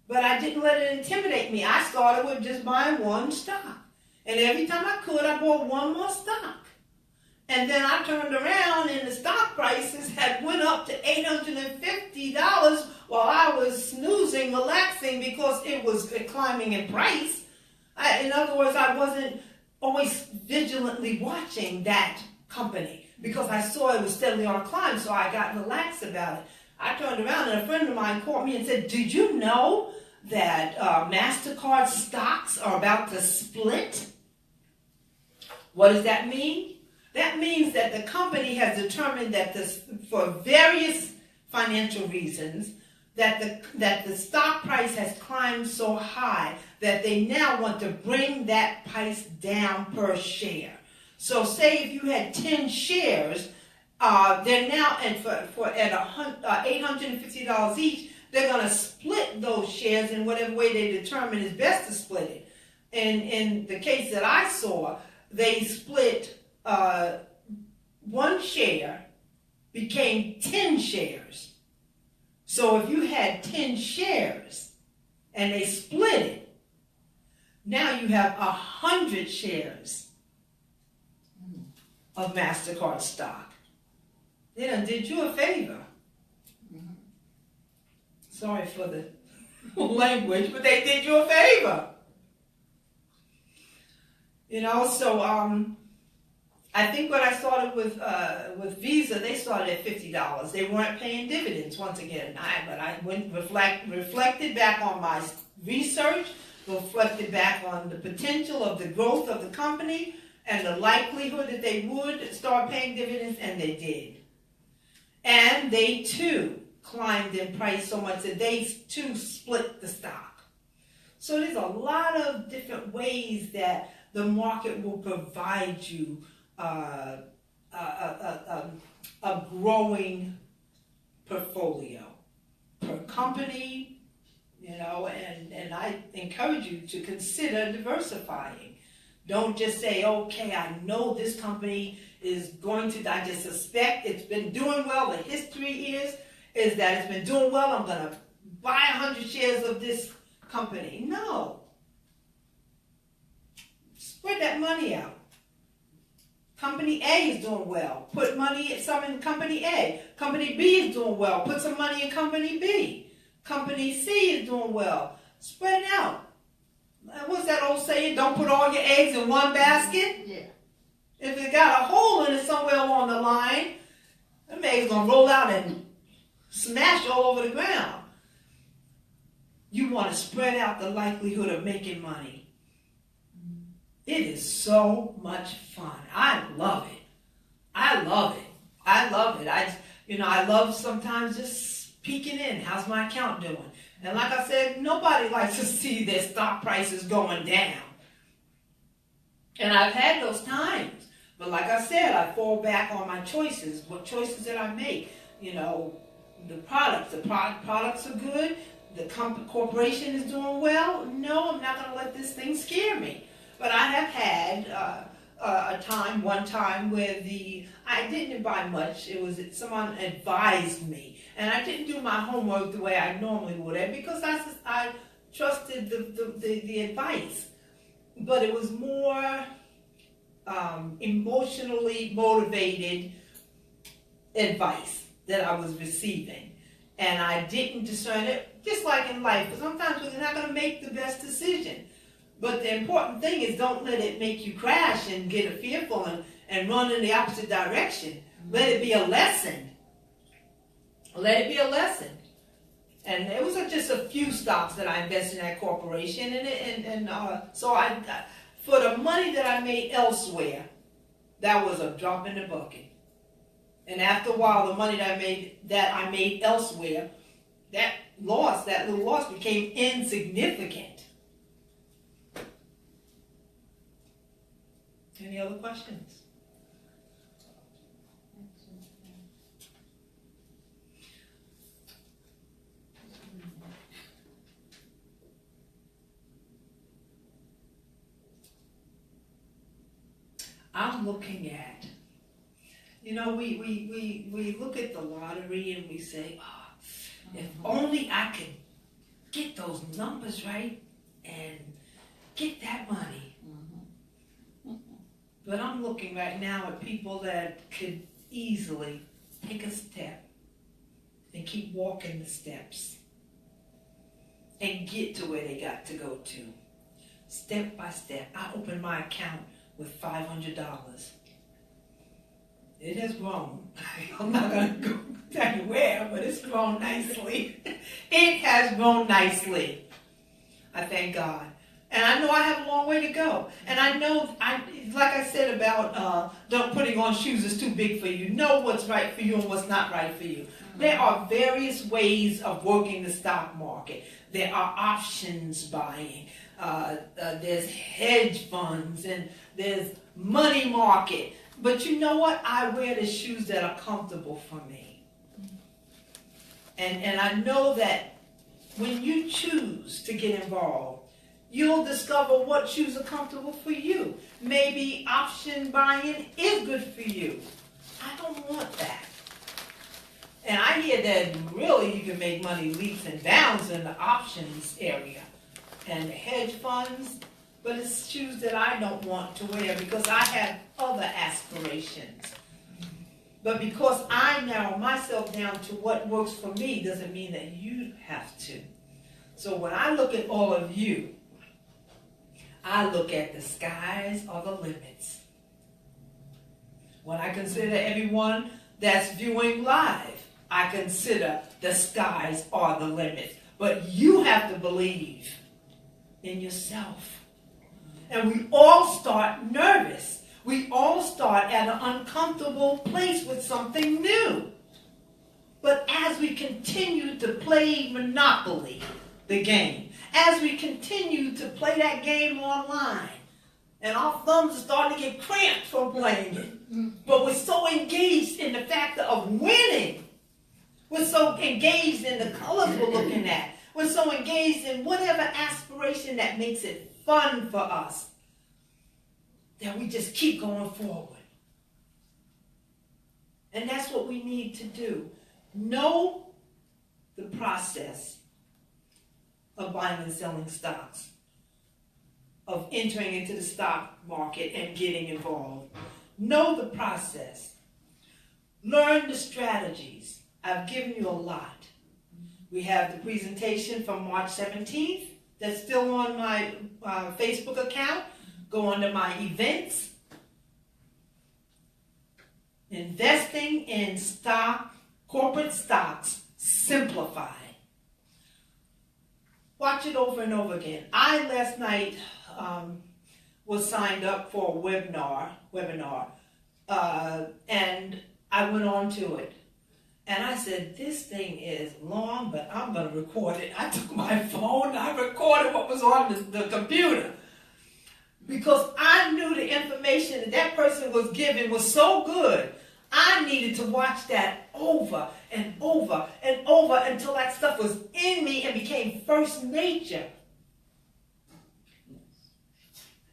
But I didn't let it intimidate me. I started with just buying one stock. And every time I could, I bought one more stock. And then I turned around and the stock prices had went up to $850 while I was snoozing, relaxing, because it was climbing in price. In other words, I wasn't always vigilantly watching that company, because I saw it was steadily on a climb, so I got relaxed about it. I turned around and a friend of mine called me and said, "Did you know that MasterCard stocks are about to split?" What does that mean? That means that the company has determined that for various financial reasons, that the stock price has climbed so high that they now want to bring that price down per share. So say if you had 10 shares, they're now at $850 each, they're going to split those shares in whatever way they determine is best to split it. And in the case that I saw, they split one share became 10 shares. So if you had 10 shares and they split it, now you have 100 shares of MasterCard stock. They done did you a favor. Sorry for the language, but they did you a favor. So I think when I started with Visa, they started at $50. They weren't paying dividends once again. But I went reflected back on my research, reflected back on the potential of the growth of the company and the likelihood that they would start paying dividends, and they did. And they too climbed in price so much that they too split the stock. So there's a lot of different ways that the market will provide you a growing portfolio per company, and I encourage you to consider diversifying. Don't just say, okay, I know this company is going to, I just suspect it's been doing well. The history is that it's been doing well. I'm going to buy 100 shares of this company. No. Spread that money out. Company A is doing well. Put some in Company A. Company B is doing well. Put some money in Company B. Company C is doing well. Spread it out. What's that old saying? Don't put all your eggs in one basket. Yeah. If it got a hole in it somewhere along the line, them eggs gonna roll out and smash all over the ground. You want to spread out the likelihood of making money. It is so much fun. I love it. I love it. I love it. I love sometimes just peeking in. How's my account doing? And like I said, nobody likes to see their stock prices going down. And I've had those times. But like I said, I fall back on my choices. What choices did I make? The products. The products are good. The corporation is doing well. No, I'm not going to let this thing scare me. But I have had one time where I didn't buy much. It was someone advised me. And I didn't do my homework the way I normally would have because I trusted the advice. But it was more emotionally motivated advice that I was receiving. And I didn't discern it, just like in life. But sometimes we're not going to make the best decision. But the important thing is don't let it make you crash and get fearful and run in the opposite direction. Let it be a lesson. Let it be a lesson. And it was just a few stocks that I invested in that corporation. So for the money that I made elsewhere, that was a drop in the bucket. And after a while, the money that I made elsewhere, that little loss became insignificant. Any other questions? I'm looking at, we look at the lottery and we say, if only I could get those numbers right and get that money. But I'm looking right now at people that could easily take a step and keep walking the steps and get to where they got to go to. Step by step. I opened my account with $500. It has grown. I'm not going to go tell you where, but it's grown nicely. It has grown nicely. I thank God. And I know I have a long way to go. And I know, like I said about don't putting on shoes is too big for you. Know what's right for you and what's not right for you. There are various ways of working the stock market. There are options buying. There's hedge funds and there's money market. But you know what? I wear the shoes that are comfortable for me. And I know that when you choose to get involved, you'll discover what shoes are comfortable for you. Maybe option buying is good for you. I don't want that. And I hear that really you can make money leaps and bounds in the options area and the hedge funds, but it's shoes that I don't want to wear because I have other aspirations. But because I narrow myself down to what works for me doesn't mean that you have to. So when I look at all of you, I look at the skies are the limits. When I consider everyone that's viewing live, I consider the skies are the limits. But you have to believe in yourself. And we all start nervous. We all start at an uncomfortable place with something new. But as we continue to play Monopoly, the game, as we continue to play that game online, and our thumbs are starting to get cramped from playing it, but we're so engaged in the factor of winning. We're so engaged in the colors we're looking at. We're so engaged in whatever aspiration that makes it fun for us that we just keep going forward. And that's what we need to do. Know the process of buying and selling stocks, of entering into the stock market and getting involved. Know the process. Learn the strategies. I've given you a lot. We have the presentation from March 17th that's still on my Facebook account. Go under my events. Investing in corporate stocks, Simplified. Watch it over and over again. Last night was signed up for a webinar, and I went on to it. And I said, this thing is long, but I'm going to record it. I took my phone and I recorded what was on the computer. Because I knew the information that that person was giving was so good. I needed to watch that over and over and over until that stuff was in me and became first nature.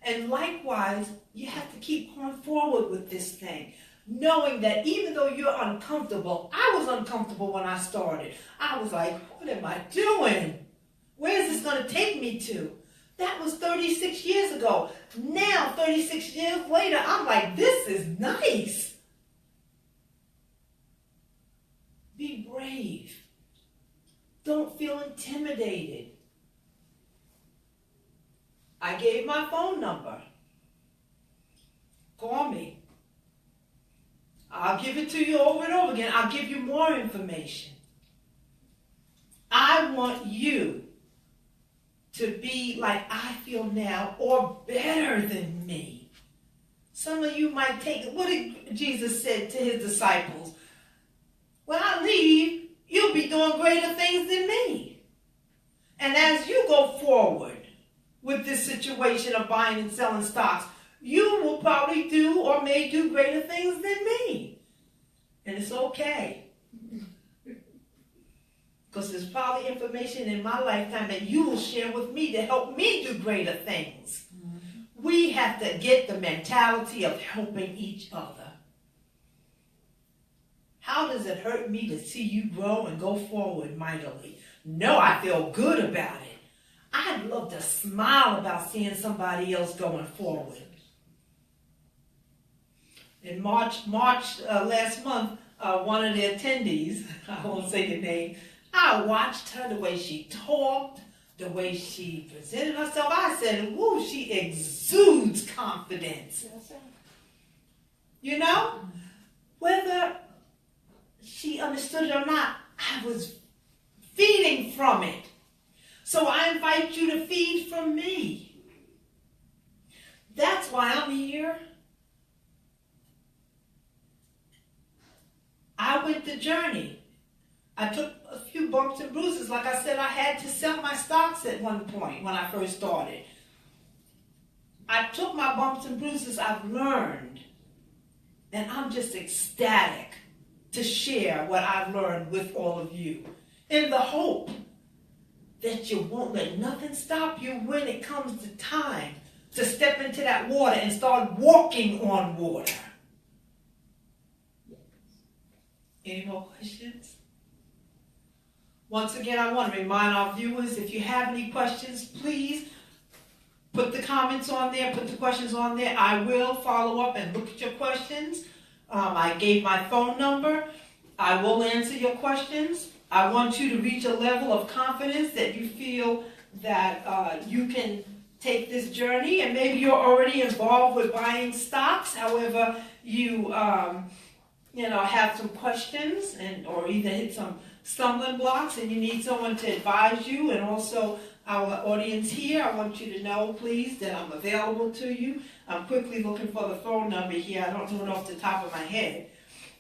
And likewise, you have to keep going forward with this thing, knowing that even though you're uncomfortable, I was uncomfortable when I started. I was like, what am I doing? Where is this going to take me to? That was 36 years ago. Now, 36 years later, I'm like, this is nice. Be brave. Don't feel intimidated. I gave my phone number. Call me. I'll give it to you over and over again. I'll give you more information. I want you to be like I feel now or better than me. Some of you might take it. What did Jesus say to his disciples? When I leave, you'll be doing greater things than me. And as you go forward with this situation of buying and selling stocks, you will probably do or may do greater things than me. And it's okay. Because there's probably information in my lifetime that you will share with me to help me do greater things. Mm-hmm. We have to get the mentality of helping each other. How does it hurt me to see you grow and go forward mightily? No, I feel good about it. I'd love to smile about seeing somebody else going forward. In March last month, one of the attendees, I won't say the name, I watched her, the way she talked, the way she presented herself. I said, woo, she exudes confidence. You know? Whether she understood it or not, I was feeding from it. So I invite you to feed from me. That's why I'm here. I went the journey. I took a few bumps and bruises. Like I said, I had to sell my stocks at one point when I first started. I took my bumps and bruises. I've learned. And I'm just ecstatic to share what I've learned with all of you, in the hope that you won't let nothing stop you when it comes to time to step into that water and start walking on water. Any more questions? Once again, I want to remind our viewers, if you have any questions, please put the comments on there, put the questions on there. I will follow up and look at your questions. I gave my phone number. I will answer your questions. I want you to reach a level of confidence that you feel that you can take this journey. And maybe you're already involved with buying stocks. However, you have some questions or either hit some stumbling blocks and you need someone to advise you. And also our audience here, I want you to know, please, that I'm available to you. I'm quickly looking for the phone number here. I don't know it off the top of my head.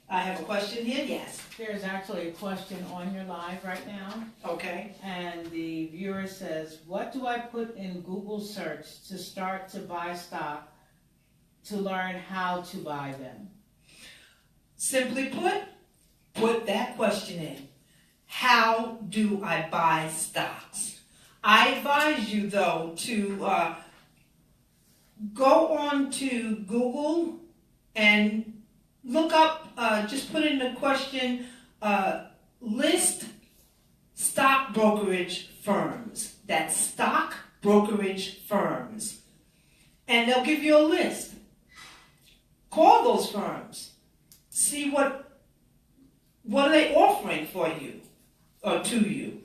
I have a question here. Yes. There's actually a question on your live right now. Okay. And the viewer says, what do I put in Google search to start to buy stock to learn how to buy them? Simply put that question in. How do I buy stocks? I advise you, though, to go on to Google and look up, just put in the question, list stock brokerage firms. That's stock brokerage firms. And they'll give you a list. Call those firms. See what are they offering for you or to you.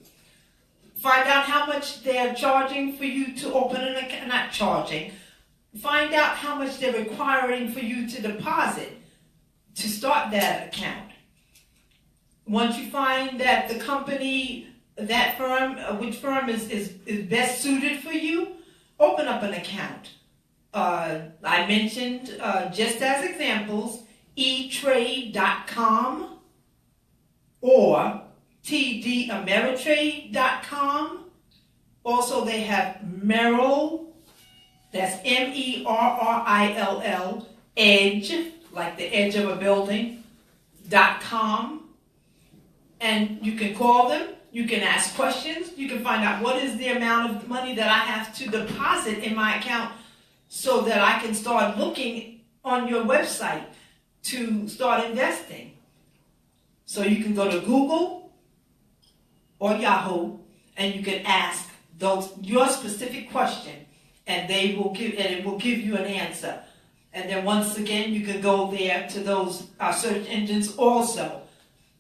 Find out how much they're charging for you to open an account. Not charging. Find out how much they're requiring for you to deposit to start that account. Once you find that the company, that firm, which firm is best suited for you, open up an account. I mentioned, just as examples, etrade.com or tdameritrade.com. Also, they have Merrill, that's MERRILL, Edge, like the edge of a building, .com. And you can call them, you can ask questions, you can find out what is the amount of money that I have to deposit in my account so that I can start looking on your website to start investing. So you can go to Google or Yahoo and you can ask your specific question, and it will give you an answer. And then once again, you can go there to those search engines also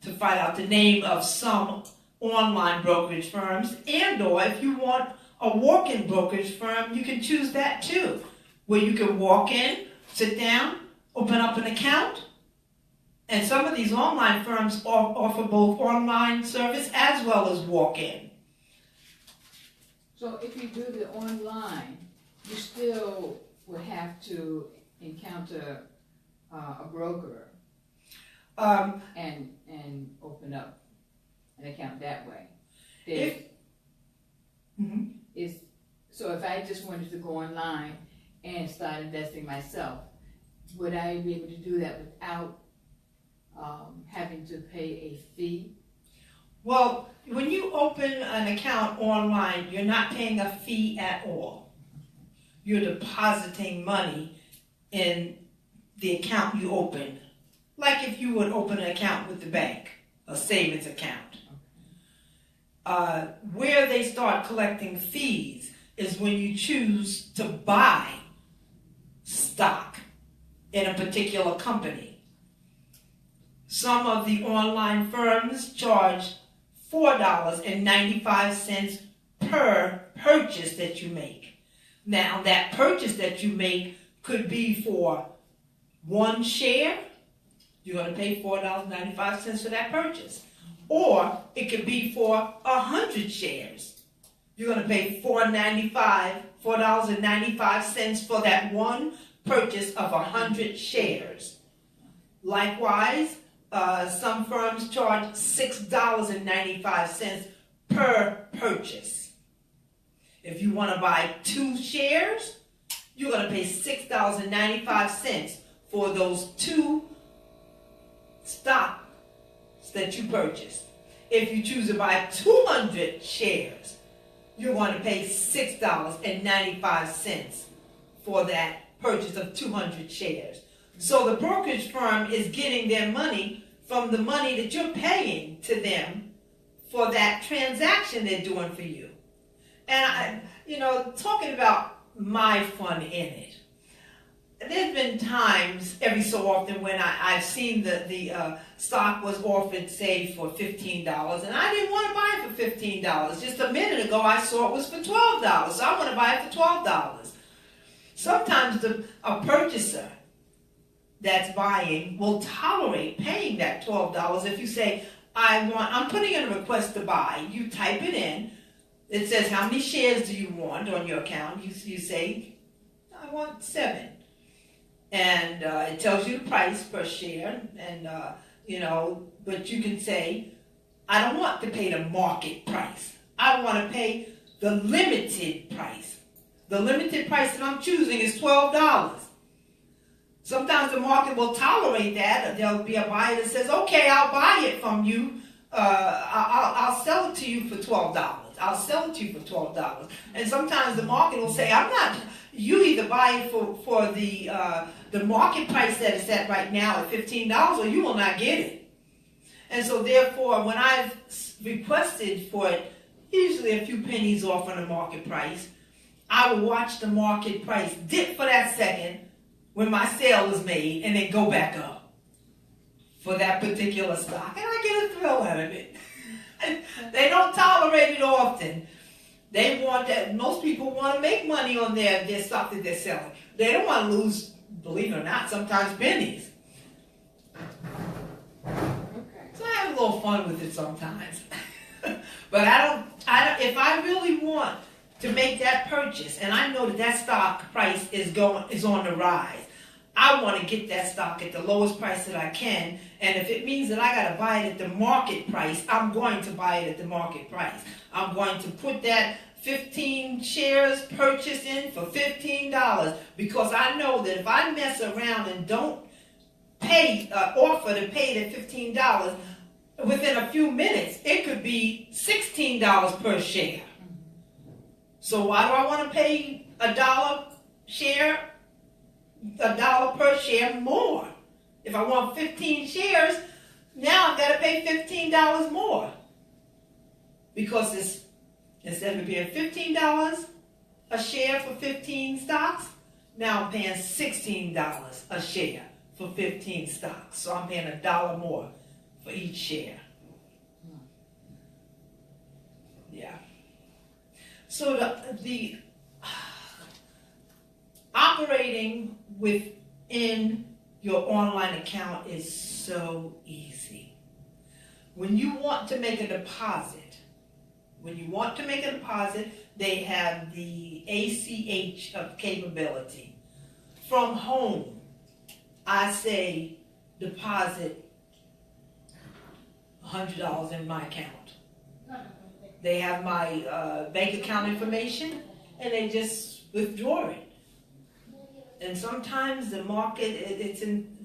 to find out the name of some online brokerage firms, and or if you want a walk-in brokerage firm, you can choose that too, where you can walk in, sit down, open up an account. And some of these online firms offer both online service as well as walk-in. So if you do the online, you still would have to encounter a broker and open up an account that way. So if I just wanted to go online and start investing myself, would I be able to do that without having to pay a fee? Well, when you open an account online, you're not paying a fee at all. You're depositing money in the account you open, like if you would open an account with the bank, a savings account. Where they start collecting fees is when you choose to buy stock in a particular company. Some of the online firms charge $4.95 per purchase that you make. Now, that purchase that you make could be for one share. You're going to pay $4.95 for that purchase. Or it could be for 100 shares. You're going to pay $4.95 for that one purchase of 100 shares. Likewise, some firms charge $6.95 per purchase. If you want to buy 2 shares, you're going to pay $6.95 for those 2 stocks that you purchased. If you choose to buy 200 shares, you're going to pay $6.95 for that purchase of 200 shares. So the brokerage firm is getting their money from the money that you're paying to them for that transaction they're doing for you. And talking about my fun in it, there's been times every so often when I've seen the stock was offered, say, for $15, and I didn't want to buy it for $15. Just a minute ago, I saw it was for $12, so I want to buy it for $12. Sometimes a purchaser that's buying will tolerate paying that $12 if you say, I'm putting in a request to buy. You type it in. It says, how many shares do you want on your account? You say, I want 7. And it tells you the price per share. And, but you can say, I don't want to pay the market price. I want to pay the limited price. The limited price that I'm choosing is $12. Sometimes the market will tolerate that. There'll be a buyer that says, okay, I'll buy it from you. I'll sell it to you for $12. I'll sell it to you for $12. And sometimes the market will say, you either buy it for the market price that it's at right now at $15 or you will not get it. And so therefore, when I've requested for it, usually a few pennies off on the market price, I will watch the market price dip for that second when my sale is made and then go back up for that particular stock. And I get a thrill out of it. They don't tolerate it often. They want that. Most people want to make money on their stock that they're selling. They don't want to lose, believe it or not, sometimes pennies. Okay. So I have a little fun with it sometimes. But I don't, if I really want to make that purchase, and I know that that stock price is on the rise. I want to get that stock at the lowest price that I can, and if it means that I got to buy it at the market price, I'm going to buy it at the market price. I'm going to put that 15 shares purchase in for $15 because I know that if I mess around and don't offer to pay the $15, within a few minutes, it could be $16 per share. So why do I want to pay $1 per share more? If I want 15 shares, now I've got to pay $15 more. Because instead of paying $15 a share for 15 stocks, now I'm paying $16 a share for 15 stocks. So I'm paying $1 more for each share. Yeah. So the operating within your online account is so easy. When you want to make a deposit, they have the ACH of capability. From home, I say deposit $100 in my account. They have my bank account information, and they just withdraw it. And sometimes the market,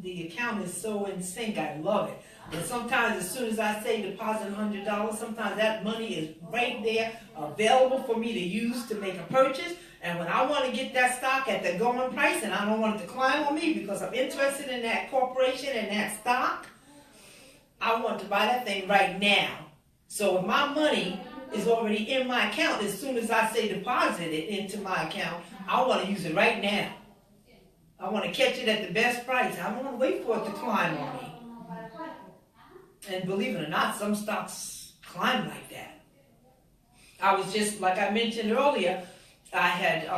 the account is so in sync, I love it. And sometimes as soon as I say deposit $100, sometimes that money is right there available for me to use to make a purchase. And when I want to get that stock at the going price and I don't want it to climb on me because I'm interested in that corporation and that stock, I want to buy that thing right now. So if my money is already in my account, as soon as I say deposit it into my account, I want to use it right now. I want to catch it at the best price. I don't want to wait for it to climb on me. And believe it or not, some stocks climb like that. I was just, like I mentioned earlier, I had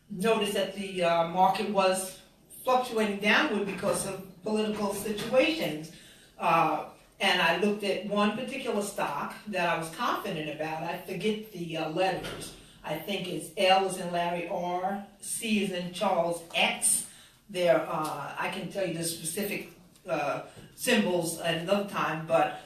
noticed that the market was fluctuating downward because of political situations. And I looked at one particular stock that I was confident about. I forget the letters. I think it's L as in Larry, R, C as in Charles, X. There, I can tell you the specific symbols at another time, but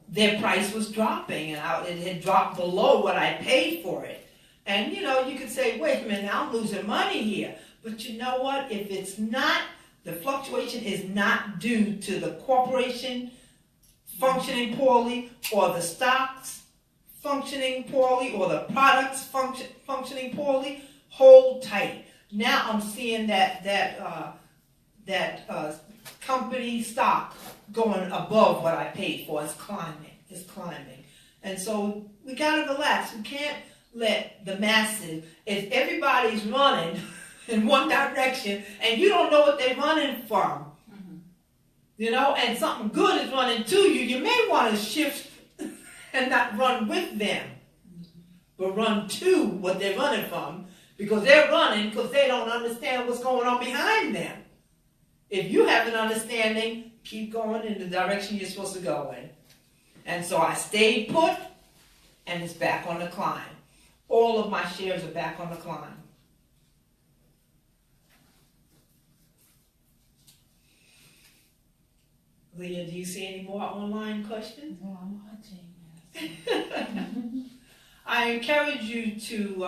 their price was dropping, and it had dropped below what I paid for it. And you could say, wait a minute, I'm losing money here. But you know what? If it's not, the fluctuation is not due to the corporation functioning poorly, or the stocks functioning poorly, or the products functioning poorly, hold tight. Now I'm seeing that company stock going above what I paid for. It's climbing. And so we gotta relax. We can't let the masses, if everybody's running in one direction and you don't know what they're running from, and something good is running to you, you may want to shift and not run with them, but run to what they're running from, because they're running because they don't understand what's going on behind them. If you have an understanding, keep going in the direction you're supposed to go in. And so I stayed put, and it's back on the climb. All of my shares are back on the climb. Leah, do you see any more online questions? No, I'm watching. I encourage you to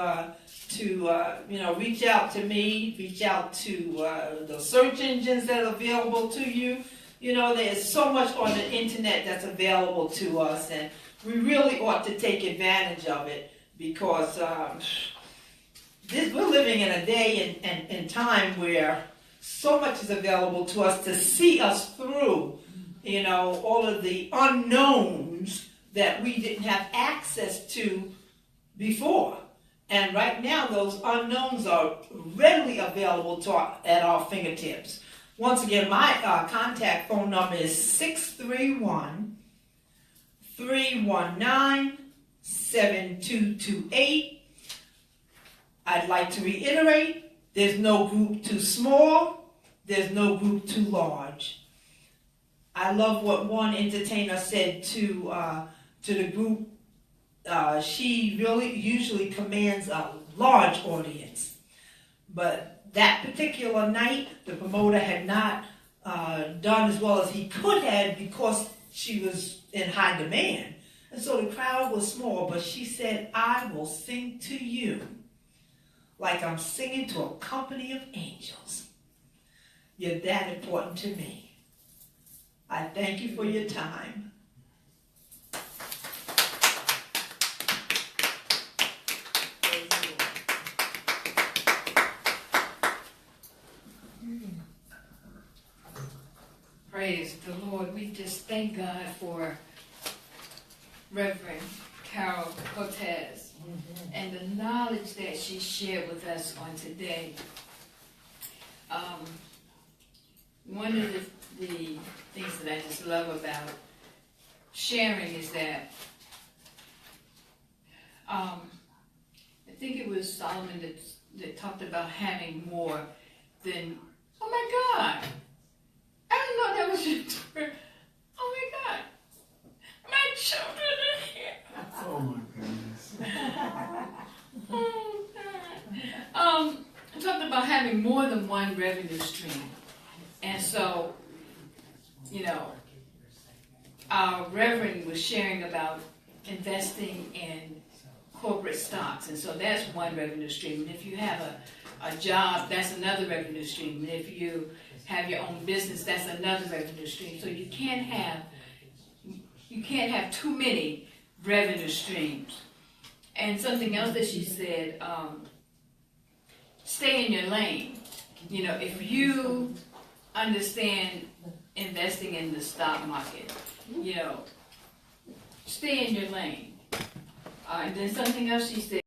reach out to me, reach out to the search engines that are available to you. There's so much on the internet that's available to us, and we really ought to take advantage of it, because we're living in a day and time where so much is available to us to see us through, all of the unknowns that we didn't have access to before. And right now, those unknowns are readily available at our fingertips. Once again, my contact phone number is 631-319-7228. I'd like to reiterate, there's no group too small, there's no group too large. I love what one entertainer said to the group she really usually commands a large audience. But that particular night, the promoter had not done as well as he could have because she was in high demand. And so the crowd was small, but she said, I will sing to you like I'm singing to a company of angels. You're that important to me. I thank you for your time. Praise the Lord. We just thank God for Reverend Carol Cortez and the knowledge that she shared with us on today. One of the things that I just love about sharing is that I think it was Solomon that talked about having more than, oh my God, I didn't know that was your turn. Oh my God, my children are here. Oh my goodness. Oh God. I talked about having more than one revenue stream. And so, you know, our Reverend was sharing about investing in corporate stocks. And so that's one revenue stream. And if you have a job, that's another revenue stream. And if you have your own business, that's another revenue stream. So you can't have too many revenue streams. And something else that she said, stay in your lane. You know, if you understand investing in the stock market, you know, stay in your lane. And then something else she said,